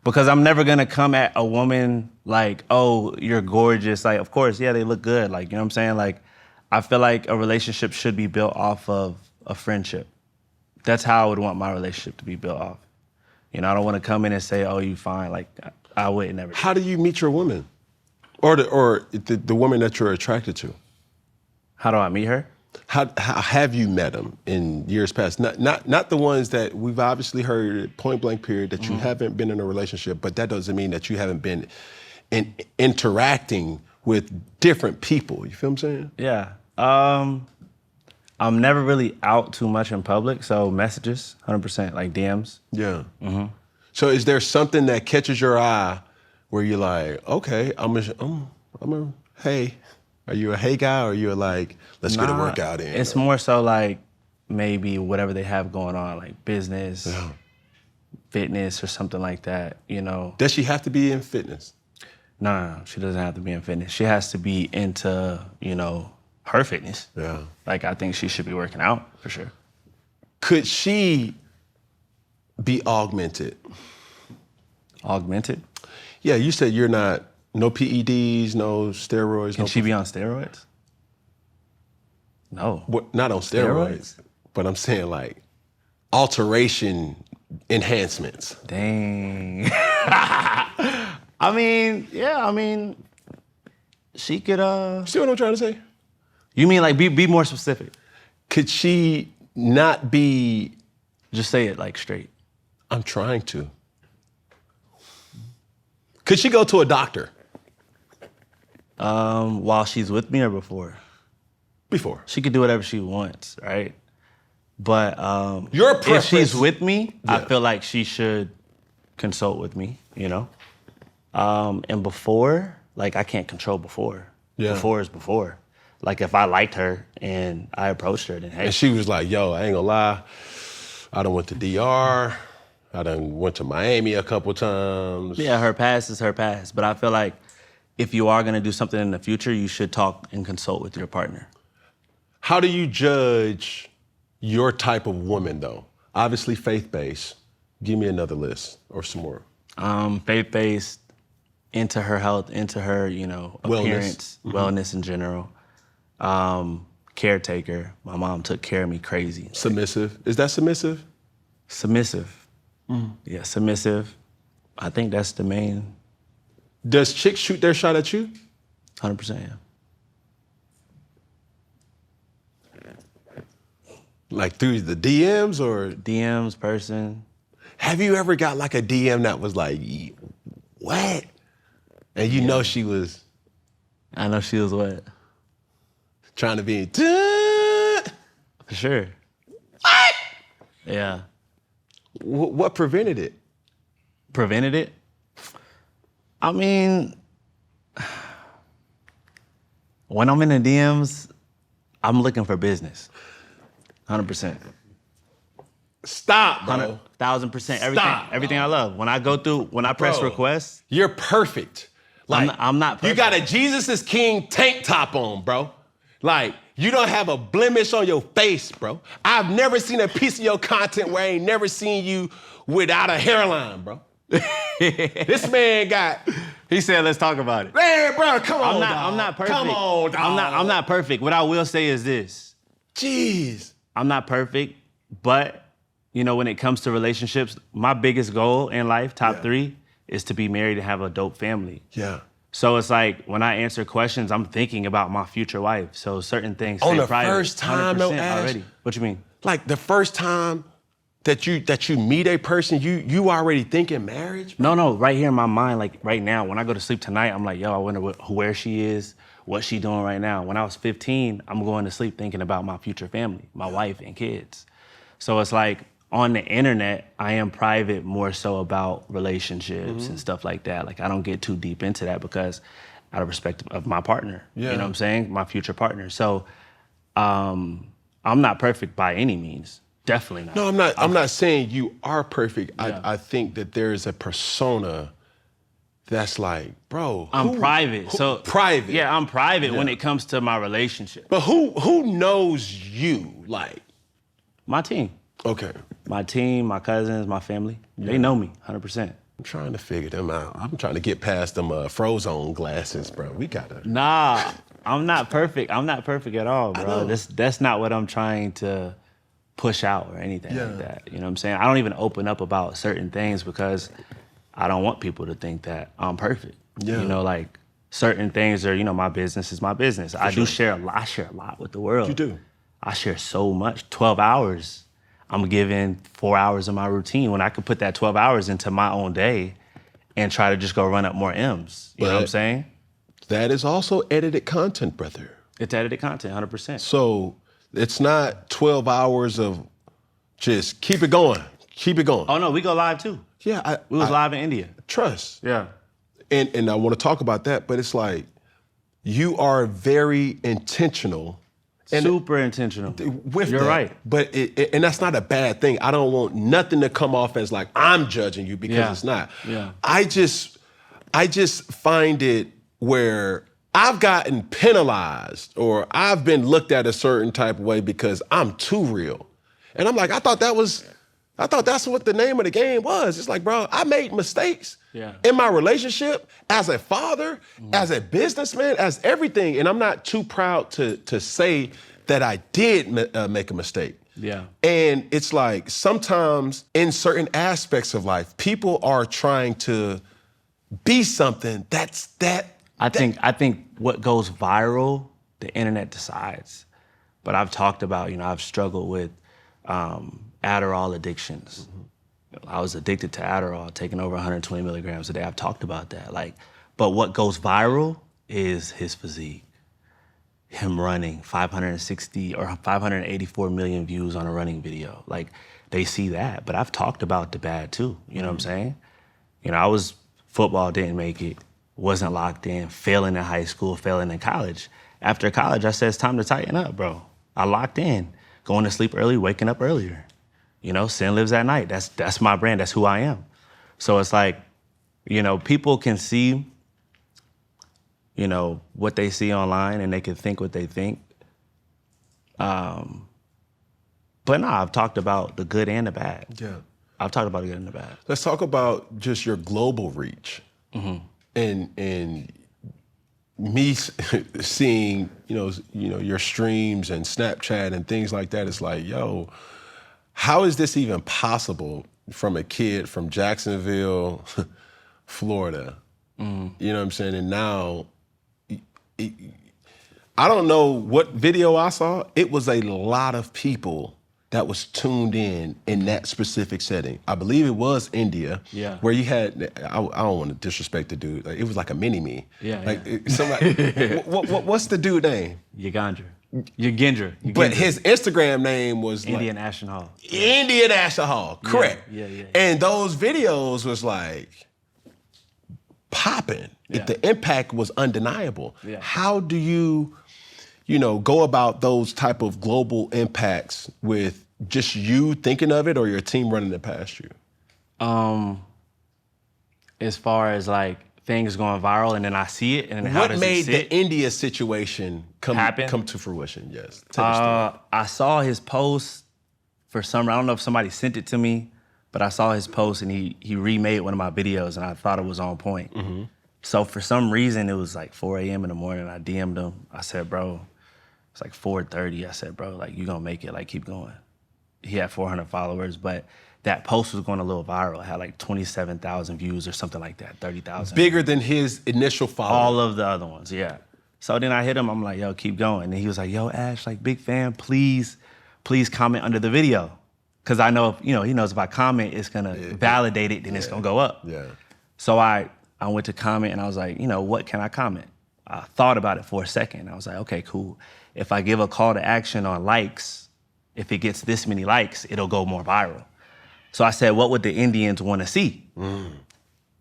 Because I'm never gonna come at a woman like, oh, you're gorgeous. Like, of course, yeah, they look good. Like, you know what I'm saying? Like, I feel like a relationship should be built off of a friendship. That's how I would want my relationship to be built off. You know, I don't want to come in and say, oh, you fine. Like, I would never. How do you meet your woman? Or the woman that you're attracted to? How do I meet her? How have you met them in years past? Not the ones that we've obviously heard point blank period that you haven't been in a relationship, but that doesn't mean that you haven't been interacting with different people. You feel what I'm saying? Yeah. I'm never really out too much in public, so messages, 100%, like DMs. Yeah. Mm-hmm. So is there something that catches your eye where you're like, okay, I'm a hey. Are you a hey guy or are you a like, let's get a workout in? It's more so like maybe whatever they have going on, like business, fitness or something like that, you know. Does she have to be in fitness? No, she doesn't have to be in fitness. She has to be into, you know, her fitness. Yeah. Like, I think she should be working out for sure. Could she be augmented? Augmented? Yeah, you said you're not, no PEDs, no steroids. Can she be on steroids? No. What, not on steroids, but I'm saying like alteration enhancements. Dang. I mean, she could, See what I'm trying to say? You mean like be more specific? Could she not be? Just say it like straight. I'm trying to. Could she go to a doctor? While she's with me or before? Before. She could do whatever she wants, right? But Your preference, if she's with me, yeah. I feel like she should consult with me, you know? And before, like I can't control before. Yeah. Before is before. Like if I liked her and I approached her, then hey. And she was like, yo, I ain't gonna lie, I done went to DR, I done went to Miami a couple times. Yeah, her past is her past. But I feel like if you are gonna do something in the future, you should talk and consult with your partner. How do you judge your type of woman though? Obviously faith-based. Give me another list or some more. Faith-based, into her health, into her, you know, appearance, wellness in general. Caretaker. My mom took care of me crazy. Submissive. Is that submissive? Submissive. Yeah, submissive. I think that's the main. Does chicks shoot their shot at you? 100%, yeah. Like through the DMs or? DMs, person. Have you ever got like a DM that was like, what? And you know she was? I know she was what? Trying to be, For sure. what? Yeah. What prevented it? Prevented it? I mean, when I'm in the DMs, I'm looking for business. 100%. Stop, bro. 1,000%. Everything I love. When I press requests. You're perfect. Like, I'm not perfect. You got a Jesus is King tank top on, bro. Like, you don't have a blemish on your face, bro. I've never seen a piece of your content where I ain't never seen you without a hairline, bro. This man got. He said, let's talk about it. Man, bro, come on, I'm not perfect. Come on, dog. I'm not perfect. What I will say is this. Jeez. I'm not perfect, but, you know, when it comes to relationships, my biggest goal in life, top 3, is to be married and have a dope family. Yeah. So it's like when I answer questions, I'm thinking about my future wife. So certain things On stay the private, first time, no, Ash, already. What you mean? Like the first time that you meet a person, you already thinking marriage? No, right here in my mind, like right now, when I go to sleep tonight, I'm like, yo, I wonder where she is, what's she doing right now? When I was 15, I'm going to sleep thinking about my future family, my wife and kids. So it's like on the internet, I am private more so about relationships and stuff like that. Like I don't get too deep into that because out of respect of my partner, you know what I'm saying? My future partner. So I'm not perfect by any means. Definitely not. No, I'm not saying you are perfect. I think that there is a persona that's like, bro, I'm private. Private. Yeah, I'm private when it comes to my relationship. But who knows you? Like my team. Okay. My team, my cousins, my family. They know me 100%. I'm trying to figure them out. I'm trying to get past them Frozone glasses, bro. We gotta. Nah, I'm not perfect. I'm not perfect at all, bro. That's not what I'm trying to push out or anything like that. You know what I'm saying? I don't even open up about certain things because I don't want people to think that I'm perfect. Yeah. You know, like certain things are, my business is my business. I do share a lot. I share a lot with the world. You do. I share so much. 12 hours. I'm giving 4 hours of my routine when I could put that 12 hours into my own day and try to just go run up more M's. You know what I'm saying? That is also edited content, brother. It's edited content, 100%. So it's not 12 hours of just keep it going, keep it going. Oh no, we go live too. Yeah, we was live in India. Trust. Yeah. And I want to talk about that, but it's like you are very intentional. And super intentional. With You're that, right. But and that's not a bad thing. I don't want nothing to come off as like I'm judging you because it's not. Yeah. I just find it where I've gotten penalized or I've been looked at a certain type of way because I'm too real. And I'm like, I thought that's what the name of the game was. It's like, bro, I made mistakes in my relationship, as a father, as a businessman, as everything. And I'm not too proud to say that I did make a mistake. Yeah. And it's like sometimes in certain aspects of life, people are trying to be something I think what goes viral, the internet decides. But I've talked about, I've struggled with Adderall addictions. I was addicted to Adderall, taking over 120 milligrams a day. I've talked about that. But what goes viral is his physique. Him running 560 or 584 million views on a running video. They see that, but I've talked about the bad too. You know what I'm saying? Football didn't make it, wasn't locked in, failing in high school, failing in college. After college, I said, it's time to tighten up, bro. I locked in, going to sleep early, waking up earlier. Sin lives at night. That's my brand. That's who I am. So it's like, people can see, what they see online and they can think what they think. But no, I've talked about the good and the bad. Yeah. I've talked about the good and the bad. Let's talk about just your global reach. And me seeing, your streams and Snapchat and things like that. It's like, yo, how is this even possible from a kid from Jacksonville, Florida? You know what I'm saying? And now, I don't know what video I saw. It was a lot of people that was tuned in that specific setting. I believe it was India, where you had, I don't want to disrespect the dude. It was like a mini-me. Somebody, what's the dude name? Yagendra. But his Instagram name was Indian Ashton Hall. Indian Ashton Hall, correct. Yeah. And those videos was like popping. The impact was undeniable. How do you go about those type of global impacts with just you thinking of it or your team running it past you? As far as things going viral and then I see it and then how does it sit? What made the India situation come to fruition? Yes. I saw his post for some, I don't know if somebody sent it to me, but I saw his post and he remade one of my videos and I thought it was on point. So for some reason, it was 4 a.m. in the morning. I DM'd him. I said, bro, it's 4:30. I said, bro, you gonna make it, keep going. He had 400 followers, but that post was going a little viral. It had 27,000 views or something like that, 30,000. Bigger than his initial follower. All of the other ones, yeah. So then I hit him, I'm like, yo, keep going. And he was like, yo, Ash, big fan, please comment under the video. Cause I know, he knows if I comment, it's gonna validate it, then it's gonna go up. Yeah. So I went to comment and I was like, what can I comment? I thought about it for a second. I was like, okay, cool. If I give a call to action on likes, if it gets this many likes, it'll go more viral. So I said, what would the Indians want to see?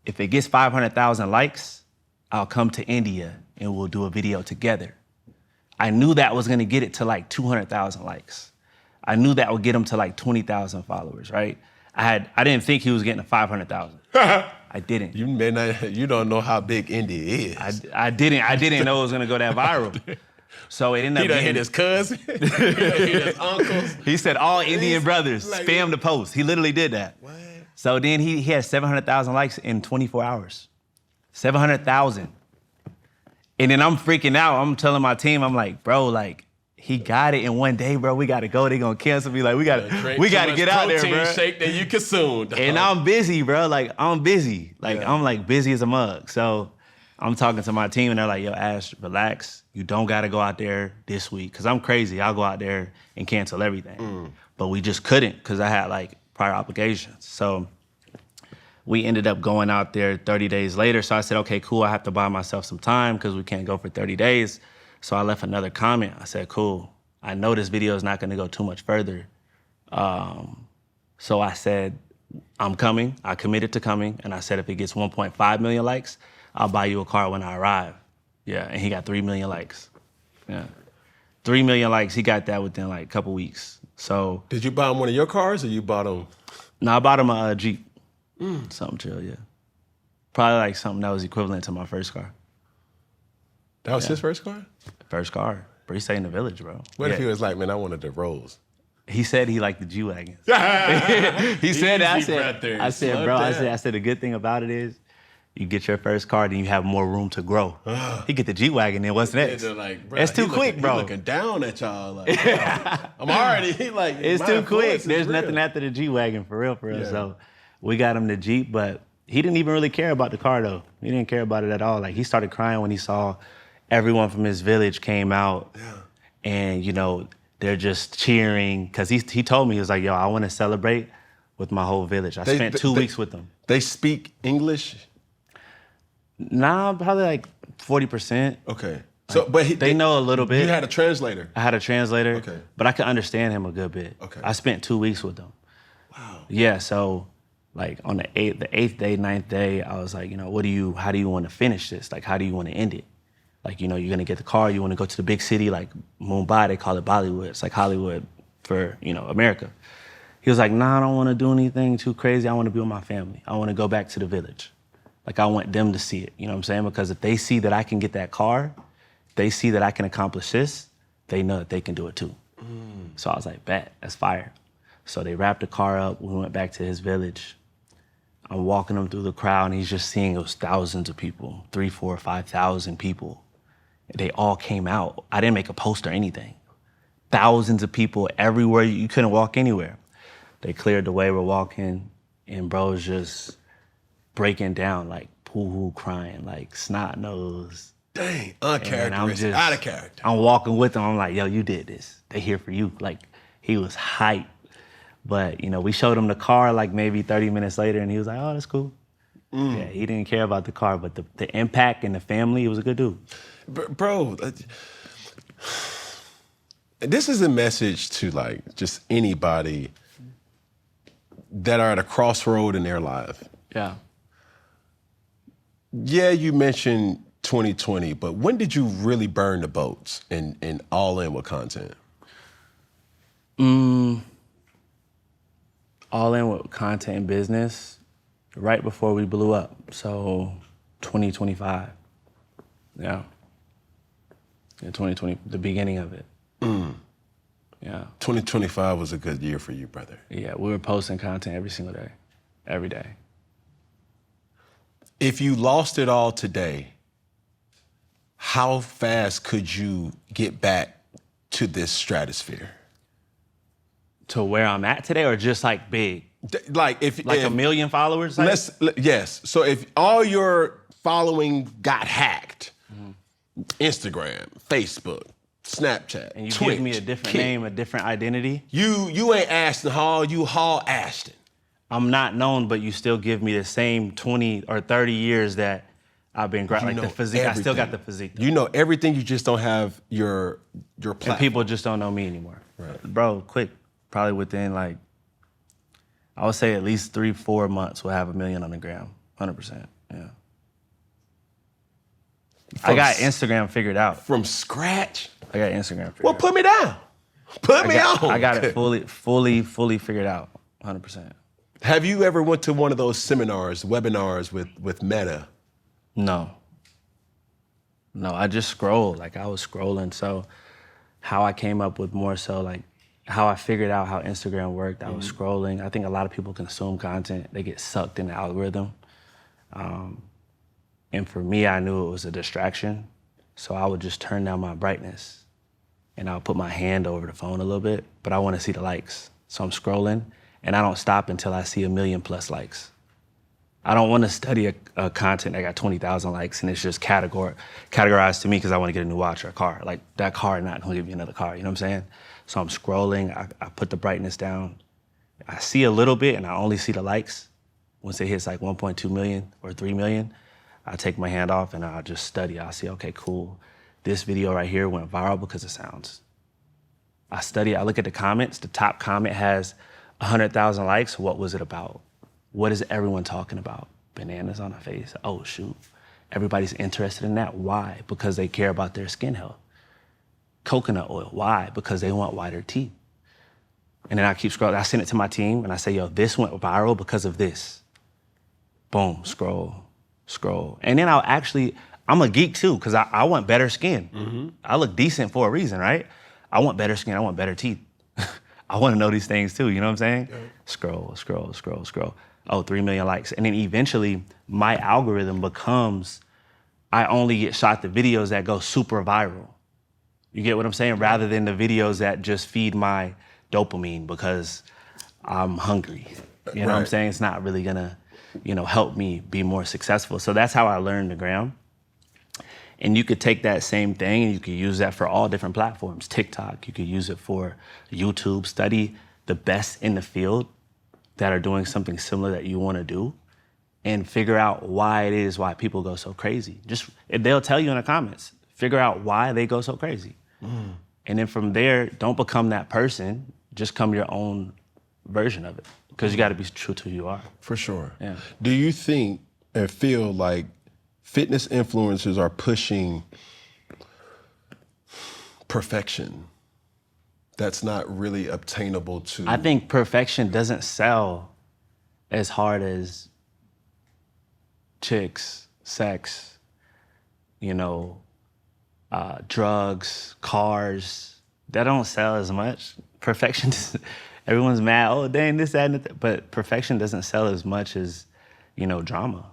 If it gets 500,000 likes, I'll come to India and we'll do a video together. I knew that was gonna get it to like 200,000 likes. I knew that would get him to like 20,000 followers, right? I didn't think he was getting to 500,000. I didn't. You don't know how big India is. I didn't know it was gonna go that viral. So it ended up He done hit his cousin. He done hit his uncles. He said all Indian brothers spam the post. He literally did that. What? So then he had 700,000 likes in 24 hours. 700,000. And then I'm freaking out. I'm telling my team, I'm like, bro, like, he got it in one day, bro. We gotta go. They gonna cancel me. Like, we gotta get out there, bro. Shake that you consumed. Dog. And I'm busy, bro. Like, I'm busy. Like, I'm like busy as a mug. So I'm talking to my team and they're like, yo, Ash, relax. You don't gotta go out there this week. Cause I'm crazy. I'll go out there and cancel everything. But we just couldn't cause I had like prior obligations. So we ended up going out there 30 days later. So I said, okay, cool. I have to buy myself some time because we can't go for 30 days. So I left another comment. I said, cool. I know this video is not going to go too much further. So I said, I'm coming. I committed to coming. And I said, if it gets 1.5 million likes, I'll buy you a car when I arrive. Yeah, and he got 3 million likes. Yeah. 3 million likes, he got that within like a couple weeks. So. Did you buy him one of your cars or you bought him? No, I bought him a Jeep. Something chill, yeah. Probably like something that was equivalent to my first car. That was his first car? First car. Bro, he stayed in the village, bro. What if he was like, man, I wanted the Rolls? He said he liked the G-Wagons. He said that. I said, the good thing about it is you get your first car, then you have more room to grow. He get the G-Wagon, then what's next? Like, bro, it's too quick, bro. He looking down at y'all. Like, I'm already, like, it's too quick. There's nothing after the G-Wagon, for real. Yeah. So we got him the Jeep, but he didn't even really care about the car, though. He didn't care about it at all. Like, he started crying when he saw everyone from his village came out. Yeah. And, you know, they're just cheering. Because he told me, he was like, yo, I want to celebrate with my whole village. I spent 2 weeks with them. They speak English? Nah, probably like 40%. Okay. So, but they know a little bit. You had a translator? I had a translator. Okay. But I could understand him a good bit. Okay. I spent 2 weeks with them. Wow. Yeah, so like on the eighth day, ninth day, I was like, you know, how do you want to finish this? Like, how do you want to end it? Like, you know, you're gonna get the car, you wanna go to the big city, like Mumbai, they call it Bollywood. It's like Hollywood for, you know, America. He was like, nah, I don't wanna do anything too crazy. I wanna be with my family. I wanna go back to the village. Like, I want them to see it, you know what I'm saying? Because if they see that I can get that car, they see that I can accomplish this, they know that they can do it too. So I was like, bet, that's fire. So they wrapped the car up, we went back to his village. I'm walking him through the crowd and he's just seeing those thousands of people, 3,000, 4,000, 5,000 people. They all came out. I didn't make a post or anything. Thousands of people everywhere. You couldn't walk anywhere. They cleared the way. We're walking, and bro's just breaking down, like poo-hoo crying, like snot nose. Dang, uncharacteristic, out of character. I'm walking with him. I'm like, yo, you did this. They here for you. Like, he was hyped. But, you know, we showed him the car like maybe 30 minutes later, and he was like, oh, that's cool. Yeah, he didn't care about the car, but the impact and the family, he was a good dude. Bro, this is a message to like just anybody that are at a crossroad in their life. Yeah. Yeah, you mentioned 2020, but when did you really burn the boats and all in with content? All in with content and business right before we blew up. So 2025. Yeah. Yeah, 2020, the beginning of it. Yeah. 2025 was a good year for you, brother. Yeah, we were posting content every single day, every day. If you lost it all today, how fast could you get back to this stratosphere? To where I'm at today, or just like big? Like if 1 million followers? Yes. So if all your following got hacked, Instagram, Facebook, Snapchat, and you Twitch, give me a different name, a different identity. You ain't Ashton Hall, you Hall Ashton. I'm not known, but you still give me the same 20 or 30 years that I've been like the physique. I still got the physique. You know everything. You just don't have your platform. And people just don't know me anymore. Right. Bro, quick. Probably within like, I would say at least 3-4 months we'll have 1 million on the gram. 100%. Yeah. I got Instagram figured out. From scratch? I got Instagram figured out. Well, put me down. Put me on. I got it fully figured out. 100%. Have you ever went to one of those seminars, webinars with Meta? No, I just scrolled. Like I was scrolling. So how I came up with more so like how I figured out how Instagram worked, I was scrolling. I think a lot of people consume content. They get sucked in the algorithm. And for me, I knew it was a distraction. So I would just turn down my brightness and I'll put my hand over the phone a little bit, but I want to see the likes. So I'm scrolling and I don't stop until I see 1 million plus likes. I don't want to study a content that got 20,000 likes and it's just categorized to me because I want to get a new watch or a car. Like that car not going to give you another car, you know what I'm saying? So I'm scrolling, I put the brightness down. I see a little bit and I only see the likes. Once it hits like 1.2 million or 3 million, I take my hand off and I'll just study. I'll see, okay, cool. This video right here went viral because of sounds. I study, I look at the comments. The top comment has 100,000 likes. What was it about? What is everyone talking about? Bananas on her face. Oh, shoot. Everybody's interested in that. Why? Because they care about their skin health. Coconut oil. Why? Because they want whiter teeth. And then I keep scrolling. I send it to my team and I say, yo, this went viral because of this. Boom, scroll. And then I'm a geek too, because I want better skin. Mm-hmm. I look decent for a reason, right? I want better skin, I want better teeth. I want to know these things too, you know what I'm saying? Yeah. Scroll. Oh, 3 million likes. And then eventually my algorithm becomes, I only get shot the videos that go super viral. You get what I'm saying? Rather than the videos that just feed my dopamine because I'm hungry. You know what I'm saying? It's not really gonna, help me be more successful. So that's how I learned the gram. And you could take that same thing and you could use that for all different platforms. TikTok, you could use it for YouTube. Study the best in the field that are doing something similar that you want to do and figure out why people go so crazy. They'll tell you in the comments, figure out why they go so crazy. Mm. And then from there, don't become that person, just come your own version of it. Because you got to be true to who you are. For sure. Yeah. Do you think and feel like fitness influencers are pushing perfection that's not really obtainable to... I think perfection doesn't sell as hard as chicks, sex, drugs, cars. That don't sell as much. Perfection, everyone's mad, oh, dang, this, that, and that. But perfection doesn't sell as much as, drama.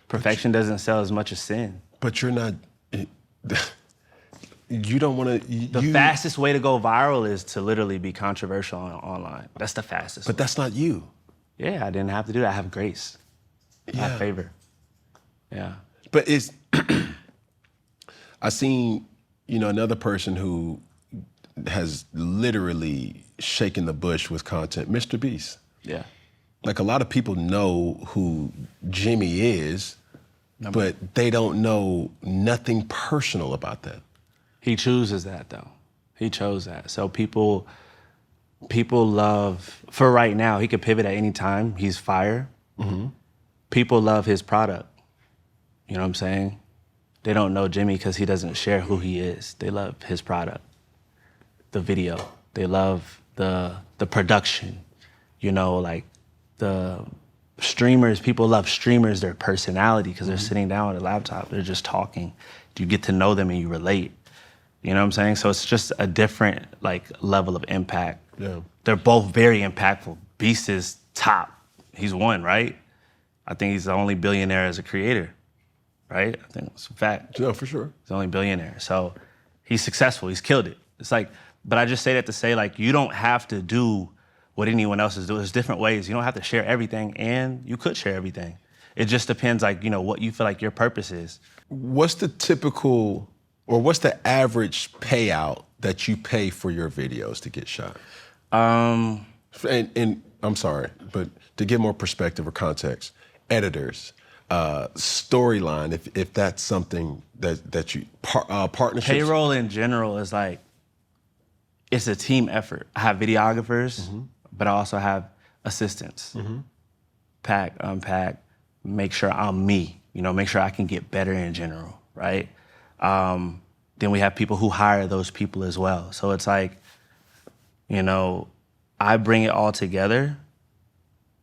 Perfection doesn't sell as much as sin. But you're not... You don't want to... The fastest way to go viral is to literally be controversial online. That's the fastest But that's not you. Yeah, I didn't have to do that. I have grace. Yeah. I have favor. Yeah. But it's... I seen, another person who has literally shaken the bush with content, Mr. Beast. Yeah. Like a lot of people know who Jimmy is, but they don't know nothing personal about that. He chooses that though. He chose that. So people love, for right now, he could pivot at any time. He's fire. Mm-hmm. People love his product. You know what I'm saying? They don't know Jimmy because he doesn't share who he is. They love his product, the video. They love the production, like the streamers. People love streamers, their personality, because they're sitting down at a laptop. They're just talking. You get to know them and you relate. You know what I'm saying? So it's just a different level of impact. Yeah. They're both very impactful. Beast is top. He's one, right? I think he's the only billionaire as a creator, right? I think it's a fact. Yeah, for sure. He's the only billionaire. So he's successful. He's killed it. It's but I just say that to say you don't have to do what anyone else is doing. There's different ways. You don't have to share everything, and you could share everything. It just depends what you feel like your purpose is. What's the typical... Or what's the average payout that you pay for your videos to get shot? And I'm sorry, but to give more perspective or context, editors, storyline, if that's something that you partnerships. Payroll in general is like, it's a team effort. I have videographers, but I also have assistants. Pack, unpack, make sure I'm me. Make sure I can get better in general, right? Then we have people who hire those people as well. So it's like, I bring it all together.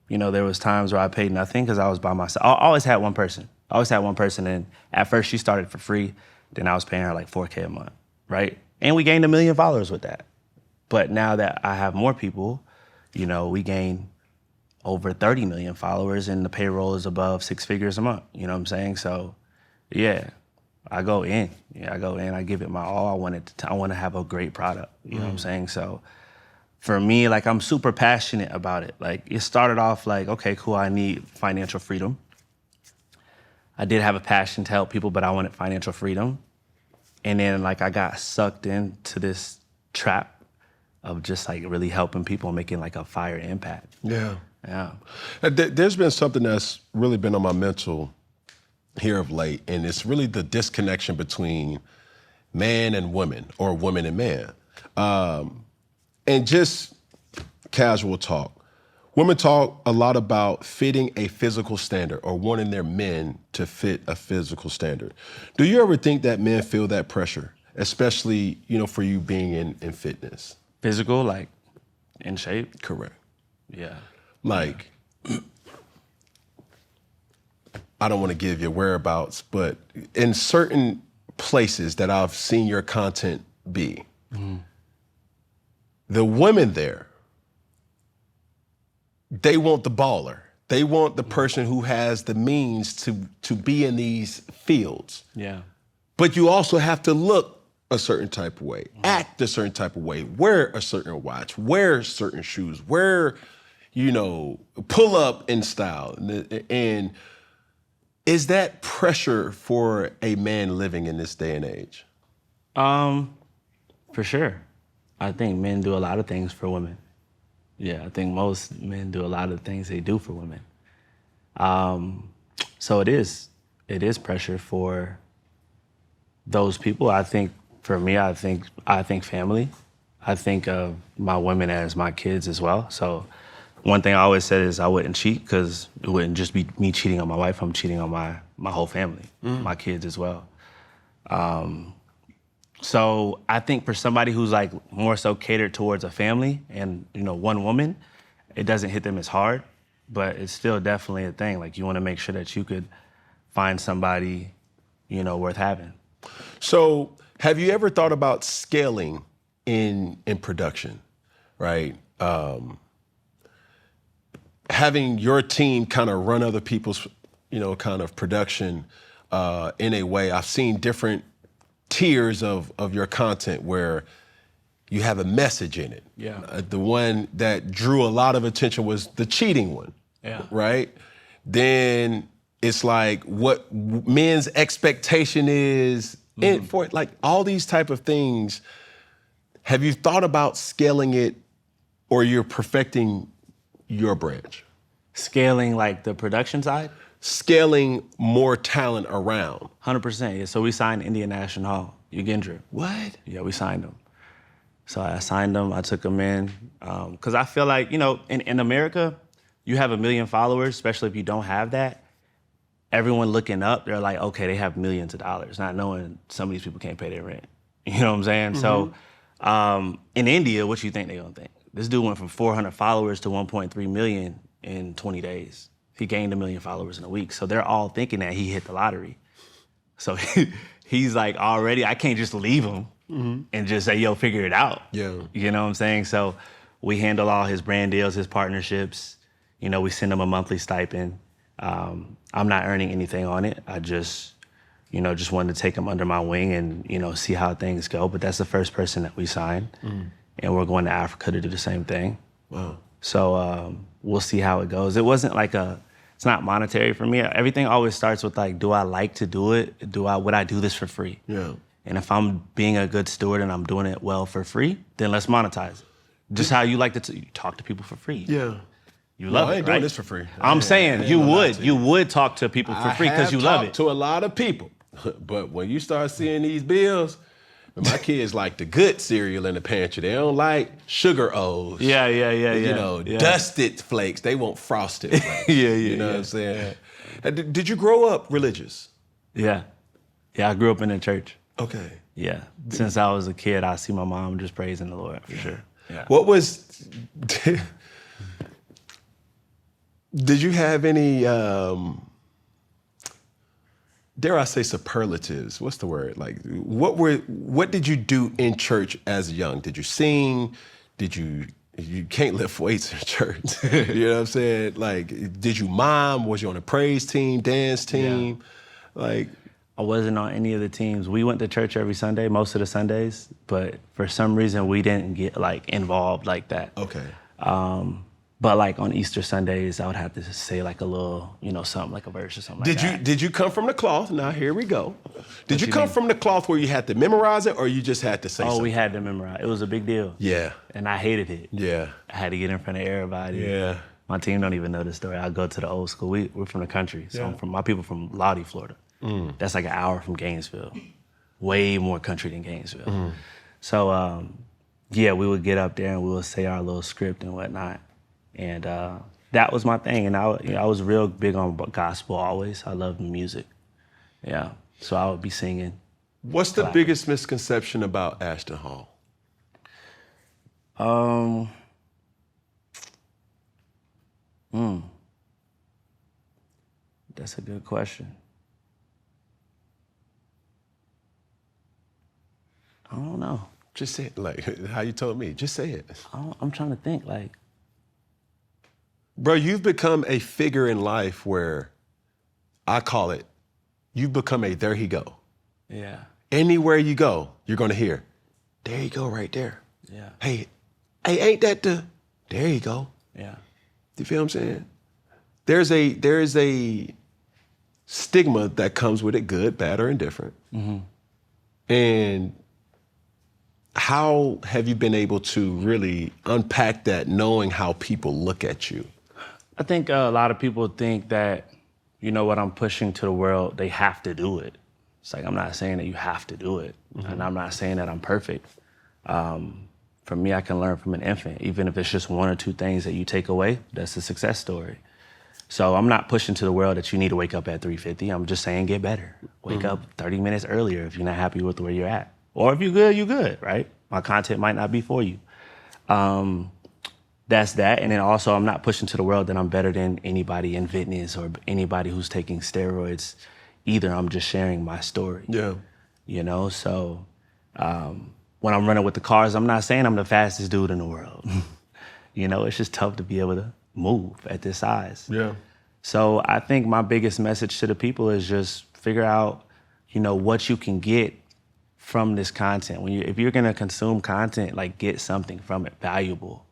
There was times where I paid nothing because I was by myself. I always had one person. And at first she started for free. Then I was paying her like $4K a month, right? And we gained 1 million followers with that. But now that I have more people, we gain over 30 million followers and the payroll is above 6 figures a month. You know what I'm saying? So, yeah, I go in. I give it my all. I want to have a great product. You know what I'm saying? So, for me, like, I'm super passionate about it. Like, it started off like, okay, cool, I need financial freedom. I did have a passion to help people, but I wanted financial freedom. And then, like, I got sucked into this trap of just, like, really helping people and making, like, a fire impact. Yeah. Yeah. There's been something that's really been on my mental here of late, and it's really the disconnection between man and woman, or woman and man. And just casual talk. Women talk a lot about fitting a physical standard or wanting their men to fit a physical standard. Do you ever think that men feel that pressure, especially, for you being in fitness? Physical, like, in shape? Correct. Yeah. Like, I don't want to give you whereabouts, but in certain places that I've seen your content be, the women there, they want the baller. They want the person who has the means to be in these fields. Yeah. But you also have to look a certain type of way, act a certain type of way, wear a certain watch, wear certain shoes, pull up in style. And is that pressure for a man living in this day and age? For sure. I think men do a lot of things for women. Yeah, I think most men do a lot of things they do for women. So it is pressure for those people. I think for me, I think family. I think of my women as my kids as well. So one thing I always said is I wouldn't cheat because it wouldn't just be me cheating on my wife. I'm cheating on my whole family, my kids as well. So I think for somebody who's like more so catered towards a family and, one woman, it doesn't hit them as hard, but it's still definitely a thing. Like, you want to make sure that you could find somebody, worth having. So have you ever thought about scaling in production, right? Having your team kind of run other people's, kind of production in a way. I've seen different tiers of your content where you have a message in it. Yeah. The one that drew a lot of attention was the cheating one. Yeah. Right? Then it's like what men's expectation is for like all these type of things. Have you thought about scaling it, or you're perfecting your branch? Scaling like the production side? Scaling more talent around. 100%. Yeah. So we signed Indian National Hall, Yugendra. What? Yeah, we signed them. So I signed them. I took them in because I feel like, in America, you have 1 million followers, especially if you don't have that. Everyone looking up, they're like, okay, they have millions of dollars, not knowing some of these people can't pay their rent. You know what I'm saying? So in India, what you think they're gonna think? This dude went from 400 followers to 1.3 million in 20 days. He gained 1 million followers in a week. So they're all thinking that he hit the lottery. So he's like, already, I can't just leave him and just say, yo, figure it out. Yeah. You know what I'm saying? So we handle all his brand deals, his partnerships. We send him a monthly stipend. I'm not earning anything on it. I just wanted to take him under my wing and, see how things go. But that's the first person that we signed. And we're going to Africa to do the same thing. Wow. So we'll see how it goes. It wasn't like it's not monetary for me. Everything always starts with like, do I like to do it? Would I do this for free? Yeah. And if I'm being a good steward and I'm doing it well for free, then let's monetize it. Just how you like to talk to people for free. Yeah. You love I it, ain't right? doing this for free. I'm saying you would. would talk to people for free because you love it. To a lot of people, but when you start seeing these bills, my kids like the good cereal in the pantry. They don't like sugar O's. Yeah. You know, dusted flakes. They want frosted flakes. You know what I'm saying? Did you grow up religious? Yeah. I grew up in the church. Okay. Yeah. Since I was a kid, I see my mom just praising the Lord for sure. Yeah. What was? Did you have any? Dare I say superlatives? What's the word? Like, what did you do in church as young? Did you sing? You can't lift weights in church. You know what I'm saying? Like, did you mime? Was you on a praise team, dance team? Yeah. Like, I wasn't on any of the teams. We went to church every Sunday, most of the Sundays, but for some reason we didn't get like involved like that. Okay. But like on Easter Sundays, I would have to say like a little, something like a verse or something like that. Did you come from the cloth? Now here we go. Did you come from the cloth where you had to memorize it, or you just had to say something? Oh, we had to memorize. It was a big deal. Yeah. And I hated it. Yeah. I had to get in front of everybody. Yeah. My team don't even know the story. I go to the old school. We're from the country, so my people from Lottie, Florida. That's like an hour from Gainesville. Way more country than Gainesville. So we would get up there and we would say our little script and whatnot. And that was my thing. And I was real big on gospel always. I loved music. Yeah. So I would be singing. What's the biggest misconception about Ashton Hall? That's a good question. I don't know. Just say it, like how you told me. Just say it. I'm trying to think, like. Bro, you've become a figure in life where I call it, you've become a there he go. Yeah. Anywhere you go, you're gonna hear, there you go right there. Yeah. Hey, ain't that there you go. Yeah. You feel what I'm saying? There is a stigma that comes with it, good, bad, or indifferent. And how have you been able to really unpack that, knowing how people look at you? I think a lot of people think that, what I'm pushing to the world, they have to do it. It's like, I'm not saying that you have to do it. And I'm not saying that I'm perfect. For me, I can learn from an infant. Even if it's just one or two things that you take away, that's a success story. So I'm not pushing to the world that you need to wake up at 3:50. I'm just saying get better. Wake up 30 minutes earlier if you're not happy with where you're at. Or if you're good, you're good, right? My content might not be for you. That's that. And then also I'm not pushing to the world that I'm better than anybody in fitness or anybody who's taking steroids either. I'm just sharing my story. Yeah. So when I'm running with the cars, I'm not saying I'm the fastest dude in the world. It's just tough to be able to move at this size. Yeah. So I think my biggest message to the people is just figure out, what you can get from this content. If you're gonna consume content, like get something from it valuable.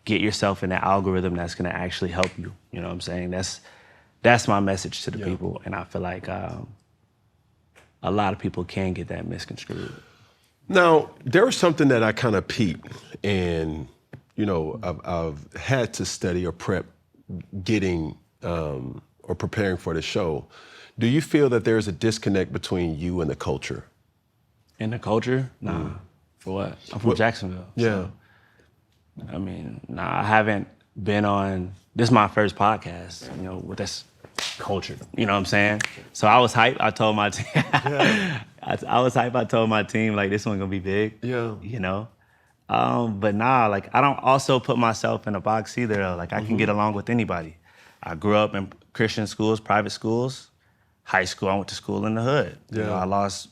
Get yourself in the algorithm that's gonna actually help you. You know what I'm saying? That's my message to the people, and I feel like a lot of people can get that misconstrued. Now, there was something that I kind of peeped, and I've had to study or prep getting or preparing for the show. Do you feel that there's a disconnect between you and the culture? In the culture? Nah. For what? I'm from Jacksonville. Yeah. So, I haven't been on, this is my first podcast, with this culture, you know what I'm saying? So I was hyped, I told my team, I was hyped, I told my team, like, this one gonna be big, but like, I don't also put myself in a box either, though. Like, I can get along with anybody. I grew up in Christian schools, private schools. High school, I went to school in the hood. I lost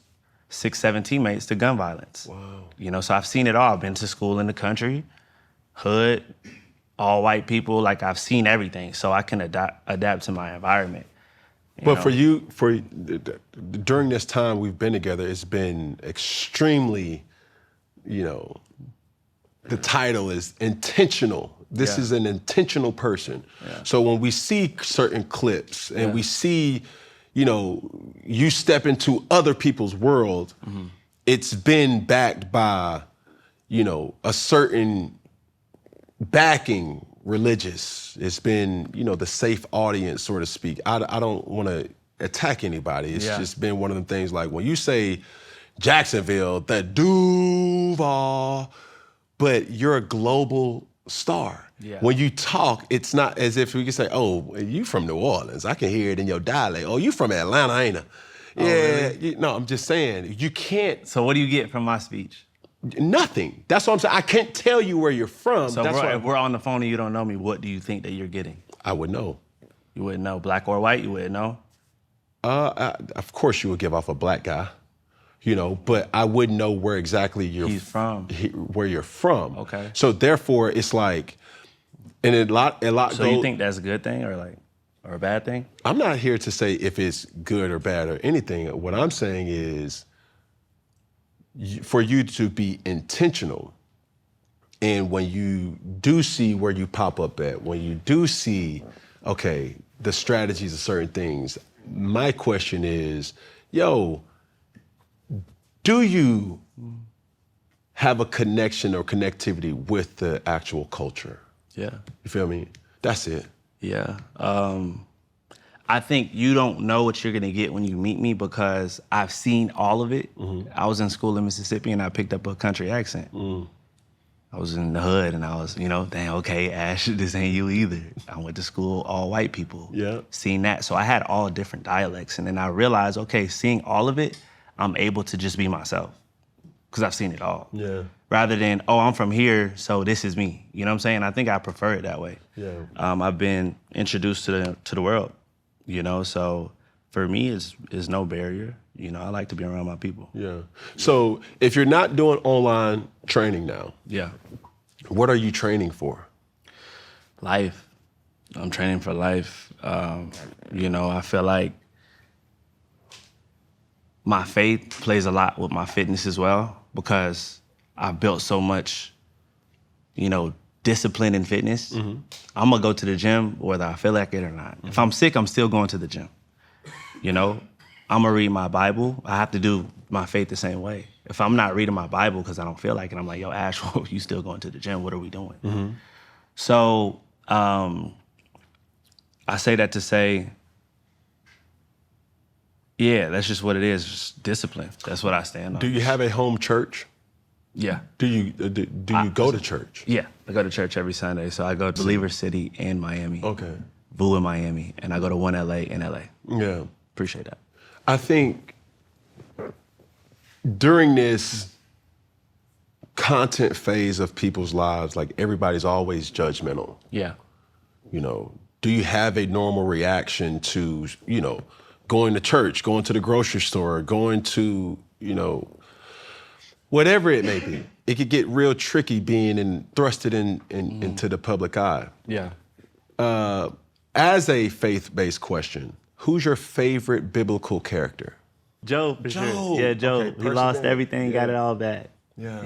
6, 7 teammates to gun violence. Wow. So I've seen it all. I've been to school in the country, hood, all white people. Like, I've seen everything, so I can adapt to my environment. But for you, during this time we've been together, it's been extremely, the title is intentional. This is an intentional person. So when we see certain clips and we see, you step into other people's world, it's been backed by, a certain backing religious. It's been, the safe audience, so to speak. I don't want to attack anybody. It's just been one of them things like when you say Jacksonville, that Duval, but you're a global star. Yeah. When you talk, it's not as if we can say, oh, you from New Orleans. I can hear it in your dialect. Oh, you from Atlanta, ain't you? Oh, yeah, really? no, I'm just saying, you can't. So what do you get from my speech? Nothing. That's what I'm saying. I can't tell you where you're from. So That's if we're on the phone and you don't know me, what do you think that you're getting? I would know. You wouldn't know. Black or white, you wouldn't know? Of course you would give off a black guy, but I wouldn't know where exactly He's from. Where you're from. Okay. So therefore, it's like, and a lot. So you think that's a good thing or a bad thing? I'm not here to say if it's good or bad or anything. What I'm saying is, for you to be intentional, and when you do see where you pop up at, when you do see, okay, the strategies of certain things, my question is, do you have a connection or connectivity with the actual culture? Yeah. You feel me? That's it. Yeah. I think you don't know what you're gonna get when you meet me because I've seen all of it. Mm-hmm. I was in school in Mississippi and I picked up a country accent. Mm. I was in the hood and I was, dang, okay, Ash, this ain't you either. I went to school, all white people. Yeah. Seeing that. So I had all different dialects. And then I realized, okay, seeing all of it, I'm able to just be myself because I've seen it all. Yeah. Rather than, oh, I'm from here, so this is me. You know what I'm saying? I think I prefer it that way. Yeah. I've been introduced to the world, so for me, it's no barrier. I like to be around my people. Yeah. So if you're not doing online training now, yeah, what are you training for? Life. I'm training for life. I feel like my faith plays a lot with my fitness as well because I've built so much, discipline in fitness. Mm-hmm. I'm gonna go to the gym whether I feel like it or not. Mm-hmm. If I'm sick, I'm still going to the gym. I'm gonna read my Bible. I have to do my faith the same way. If I'm not reading my Bible because I don't feel like it, I'm like, yo, Ash, you still going to the gym? What are we doing? Mm-hmm. So I say that to say, yeah, that's just what it is, just discipline. That's what I stand on. Do you have a home church? Yeah. Do you go to church? Yeah, I go to church every Sunday. So I go to Believer City and Miami. Okay. VU in Miami, and I go to One LA in LA. Yeah. Appreciate that. I think during this content phase of people's lives, like everybody's always judgmental. Yeah. Do you have a normal reaction to, going to church, going to the grocery store, going to, whatever it may be? It could get real tricky being thrusted into the public eye. Yeah. As a faith-based question, who's your favorite biblical character? Job, for sure. Yeah, Job. Okay, he lost everything, got it all back. Yeah.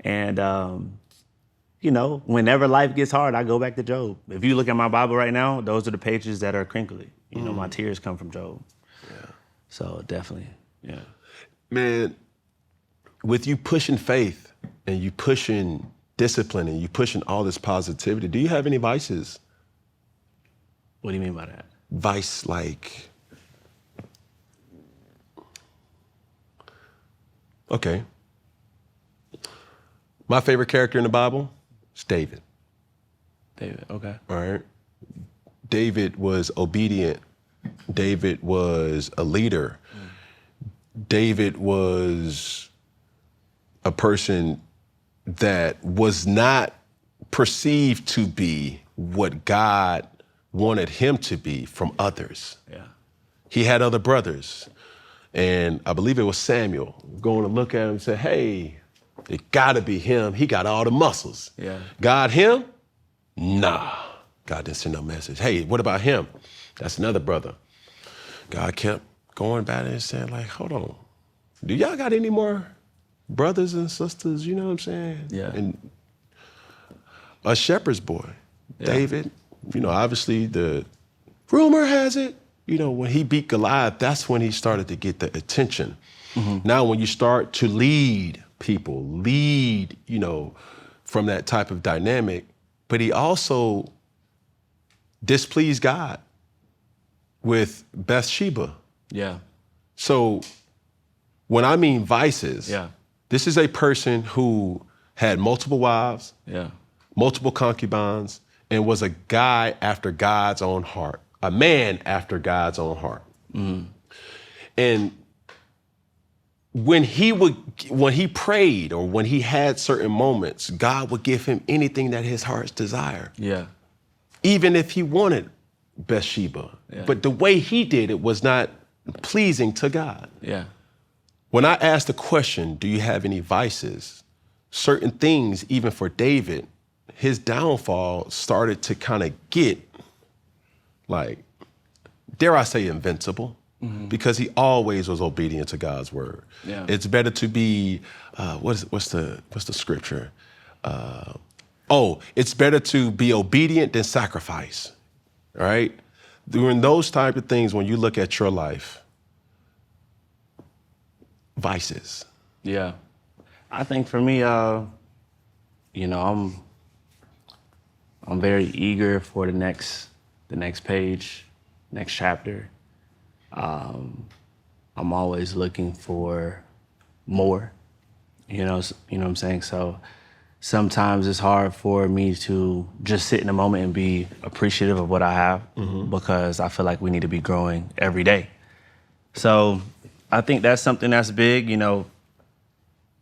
And, whenever life gets hard, I go back to Job. If you look at my Bible right now, those are the pages that are crinkly. My tears come from Job. Yeah. So definitely, yeah. Man, with you pushing faith and you pushing discipline and you pushing all this positivity, do you have any vices? What do you mean by that? Vice like, okay. My favorite character in the Bible is David. David, okay. All right. David was obedient. David was a leader. David was a person that was not perceived to be what God wanted him to be from others. Yeah. He had other brothers. And I believe it was Samuel going to look at him and say, hey, it gotta be him. He got all the muscles. Yeah. God him? Nah. God didn't send no message. Hey, what about him? That's another brother. God kept going back and saying, like, hold on. Do y'all got any more brothers and sisters? You know what I'm saying? Yeah. And a shepherd's boy, David, obviously the rumor has it, when he beat Goliath, that's when he started to get the attention. Mm-hmm. Now, when you start to lead people, from that type of dynamic, but he also displeased God with Bathsheba. Yeah. So when I mean vices, Yeah. this is a person who had multiple wives, Yeah. multiple concubines, and was a guy after God's own heart, a man after God's own heart. And when he prayed or when he had certain moments, God would give him anything that his heart's desire. Yeah. Even if he wanted Bathsheba. Yeah. But the way he did it was not pleasing to God. Yeah. When I asked the question, do you have any vices? Certain things, even for David, his downfall started to kind of get, like, dare I say, invincible, because he always was obedient to God's word. Yeah. It's better to be, what's the scripture? It's better to be obedient than sacrifice, right? During those type of things, when you look at your life, vices. Yeah. I think for me, I'm very eager for the next page, next chapter. I'm always looking for more, you know what I'm saying? So sometimes it's hard for me to just sit in the moment and be appreciative of what I have because I feel like we need to be growing every day. So I think that's something that's big,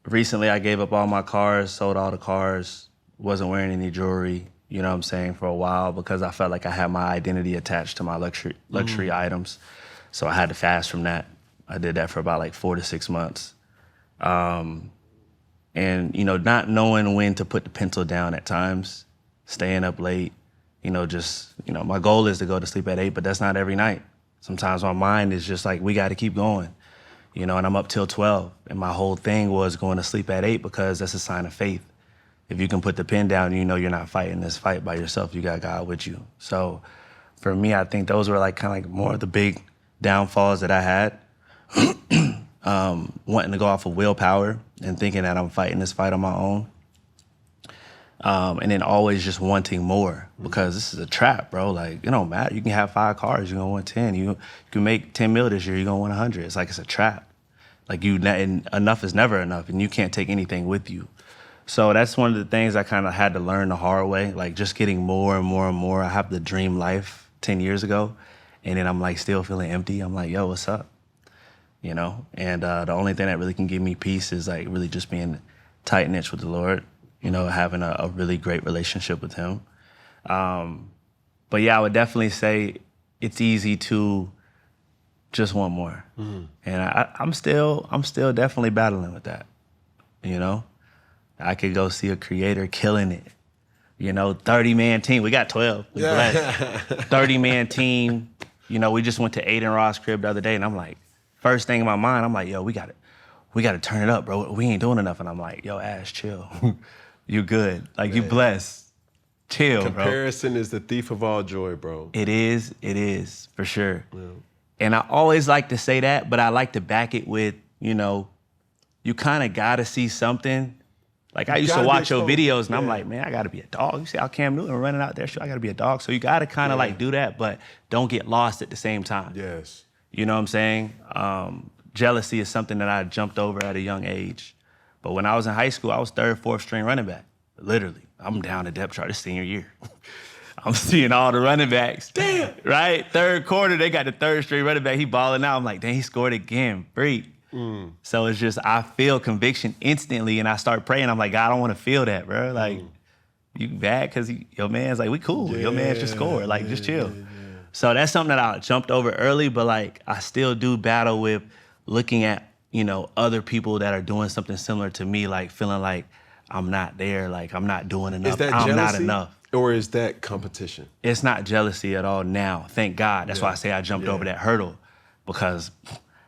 Recently I gave up all my cars, sold all the cars, wasn't wearing any jewelry, you know what I'm saying, for a while because I felt like I had my identity attached to my luxury items. So I had to fast from that. I did that for about like 4 to 6 months. And, not knowing when to put the pencil down at times, staying up late, my goal is to go to sleep at 8, but that's not every night. Sometimes my mind is just like, we got to keep going, and I'm up till 12. And my whole thing was going to sleep at 8 because that's a sign of faith. If you can put the pen down, you're not fighting this fight by yourself. You got God with you. So for me, I think those were like more of the big downfalls that I had. Wanting to go off of willpower and thinking that I'm fighting this fight on my own. And then always just wanting more because this is a trap, bro. Like, it don't matter. You can have 5 cars, you're gonna want 10. You can make 10 mil this year, you're gonna want 100. It's like it's a trap. Like and enough is never enough and you can't take anything with you. So that's one of the things I kind of had to learn the hard way, like just getting more and more and more. I have the dream life 10 years ago and then I'm like still feeling empty. I'm like, yo, what's up? And the only thing that really can give me peace is like really just being tight knit with the Lord, having a really great relationship with him. But yeah, I would definitely say it's easy to just want more. And I'm still definitely battling with that, I could go see a creator killing it, 30-man team. We got 12, we blessed. 30-man team, we just went to Aiden Ross' crib the other day and I'm like, first thing in my mind, I'm like, yo, we gotta turn it up, bro. We ain't doing enough. And I'm like, yo, Ash, chill. You good. Like, you blessed. Chill, Comparison is the thief of all joy, bro. It is, for sure. Yeah. And I always like to say that, but I like to back it with, you kind of gotta see something. Like, I used to watch your videos, and I'm like, man, I gotta be a dog. You see how Cam Newton running out there? Sure, I gotta be a dog. So you gotta kind of like do that, but don't get lost at the same time. Yes. You know what I'm saying? Jealousy is something that I jumped over at a young age. But when I was in high school, I was 3rd, 4th string running back. Literally. I'm down the depth chart this senior year. I'm seeing all the running backs. Damn. Right? 3rd quarter, they got the 3rd string running back. He balling out. I'm like, dang, he scored again. Freak. So it's just, I feel conviction instantly and I start praying. I'm like, God, I don't want to feel that, bro. Like, you bad because your man's like, we cool. Your man just scored. Like, just chill. So that's something that I jumped over early, but like I still do battle with looking at, other people that are doing something similar to me, like feeling like I'm not there, like I'm not doing enough. Is that I'm jealousy, not enough. Or is that competition? It's not jealousy at all now, thank God. That's why I say I jumped over that hurdle because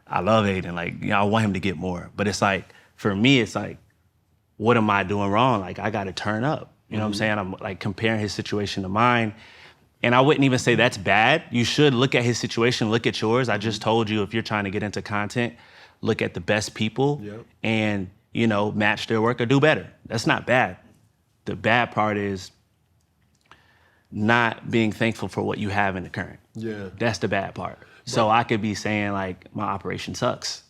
I love Aiden. Like, I want him to get more. But it's like, for me, it's like, what am I doing wrong? Like, I got to turn up. You know what I'm saying? I'm like comparing his situation to mine. And I wouldn't even say that's bad. You should look at his situation, look at yours. I just told you if you're trying to get into content, look at the best people and, match their work or do better. That's not bad. The bad part is not being thankful for what you have in the current. Yeah. That's the bad part. So I could be saying like, my operation sucks.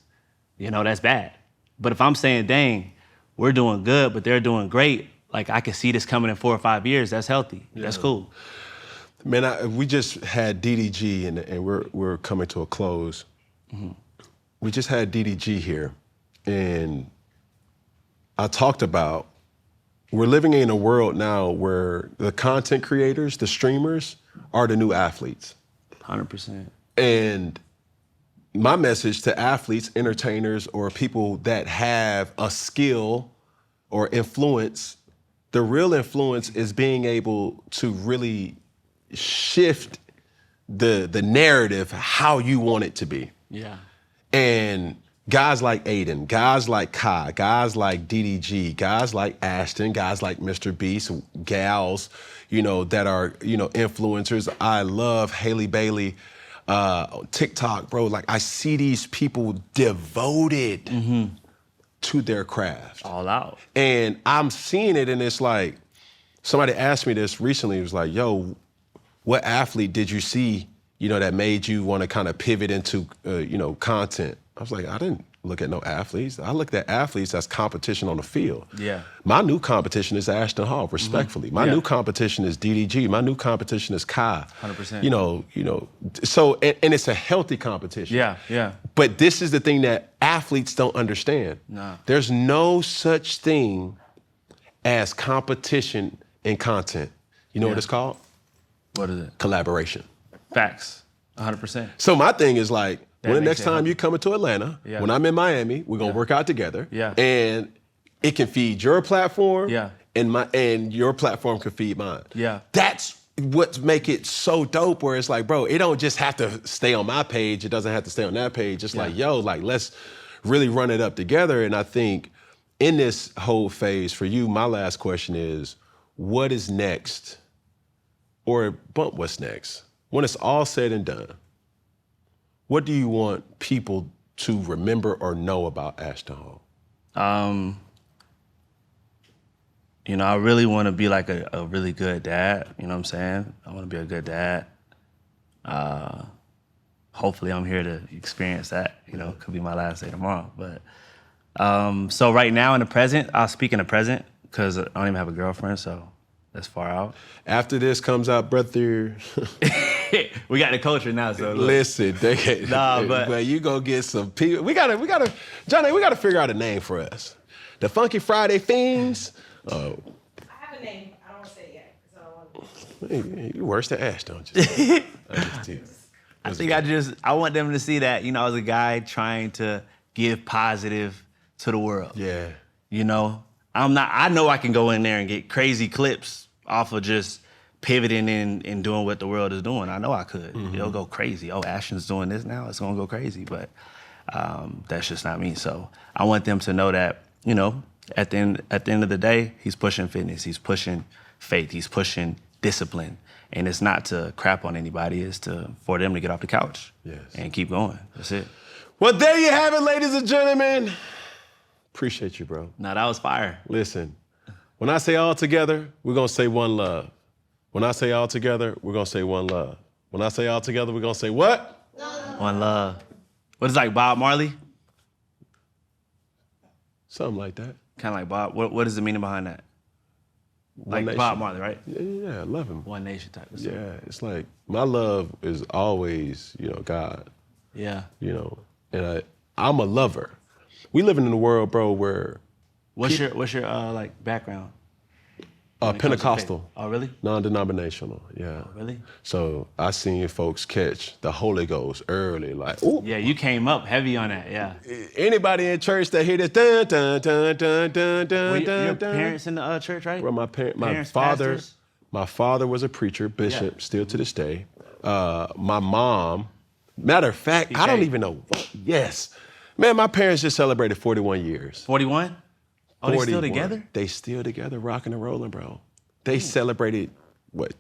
You know, that's bad. But if I'm saying, dang, we're doing good, but they're doing great, like I can see this coming in 4 or 5 years, that's healthy. Yeah. That's cool. Man, we just had DDG and we're coming to a close. Mm-hmm. We just had DDG here, and I talked about we're living in a world now where the content creators, the streamers, are the new athletes. 100%. And my message to athletes, entertainers, or people that have a skill or influence, the real influence is being able to really shift the narrative how you want it to be. Yeah. And guys like Aiden, guys like Kai, guys like DDG, guys like Ashton, guys like Mr. Beast, gals, you know, that are, you know, influencers. I love Haley Bailey, TikTok, bro. Like I see these people devoted to their craft. All out. And I'm seeing it, and it's like, somebody asked me this recently. It was like, yo, what athlete did you see, you know, that made you want to kind of pivot into, you know, content? I was like, I didn't look at no athletes. I looked at athletes as competition on the field. Yeah. My new competition is Ashton Hall, respectfully. My new competition is DDG. My new competition is Kai. 100%. You know. So, and it's a healthy competition. Yeah, yeah. But this is the thing that athletes don't understand. No. There's no such thing as competition in content. You know what it's called? What is it? Collaboration. Facts. 100%. So my thing is like, That when the makes next it time healthy. you come into Atlanta, when I'm in Miami, we're gonna work out together. Yeah. And it can feed your platform. Yeah. And your platform can feed mine. Yeah. That's what make it so dope, where it's like, bro, it don't just have to stay on my page. It doesn't have to stay on that page. It's like, yo, like let's really run it up together. And I think in this whole phase for you, my last question is, what is next? Or bump what's next? When it's all said and done, what do you want people to remember or know about Ashton Hall? You know, I really want to be like a really good dad. You know what I'm saying? I want to be a good dad. Hopefully I'm here to experience that. You know, it could be my last day tomorrow. But so right now in the present, I'll speak in the present because I don't even have a girlfriend, so that's far out. After this comes out, brother. We got the culture now, so look. Listen, but you go get some people. We gotta, Johnny, we gotta figure out a name for us. The Funky Friday Fiends. I have a name. I don't want to say it yet because I don't want to. You worse than Ash, don't you? I think I want them to see that, you know, I was a guy trying to give positive to the world. Yeah. You know, I know I can go in there and get crazy clips off of just pivoting and doing what the world is doing. I know I could. It'll go crazy. Oh, Ashton's doing this now. It's going to go crazy. But that's just not me. So I want them to know that, you know, at the end of the day, he's pushing fitness. He's pushing faith. He's pushing discipline. And it's not to crap on anybody. It's for them to get off the couch and keep going. That's it. Well, there you have it, ladies and gentlemen. Appreciate you, bro. Now, that was fire. Listen, when I say all together, we're going to say one love. When I say all together, we're going to say one love. When I say all together, we're going to say what? One love. What is like Bob Marley? Something like that. Kind of like Bob. What is the meaning behind that? Like nation. Bob Marley, right? Yeah, I love him. One nation type of stuff. Yeah, it's like my love is always, you know, God. Yeah. You know, and I'm a lover. We living in a world, bro, where What's your like background? Pentecostal. Oh, really? Non-denominational, yeah. Oh, really? So I seen folks catch the Holy Ghost early, like, ooh. Yeah, you came up heavy on that, yeah. Anybody in church that hear this, dun, dun, dun, dun, dun, dun, Were your dun. parents in the church, right? Well, my Parents, father, pastors? my father was a preacher, bishop, still to this day. My mom, matter of fact, I don't even know what. Yes. Man, my parents just celebrated 41 years. 41? Oh, they still 41. together? They still together, rocking and rolling, bro. They celebrated,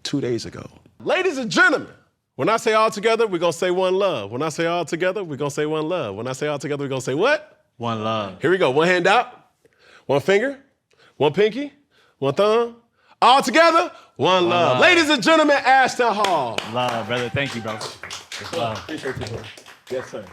2 days ago? Ladies and gentlemen, when I say all together, we're going to say one love. When I say all together, we're going to say one love. When I say all together, we're going to say what? One love. Here we go. One hand out, one finger, one pinky, one thumb. All together, one love. Ladies and gentlemen, Ashton Hall. Love, brother. Thank you, bro. Love. Appreciate you, bro. Yes, sir.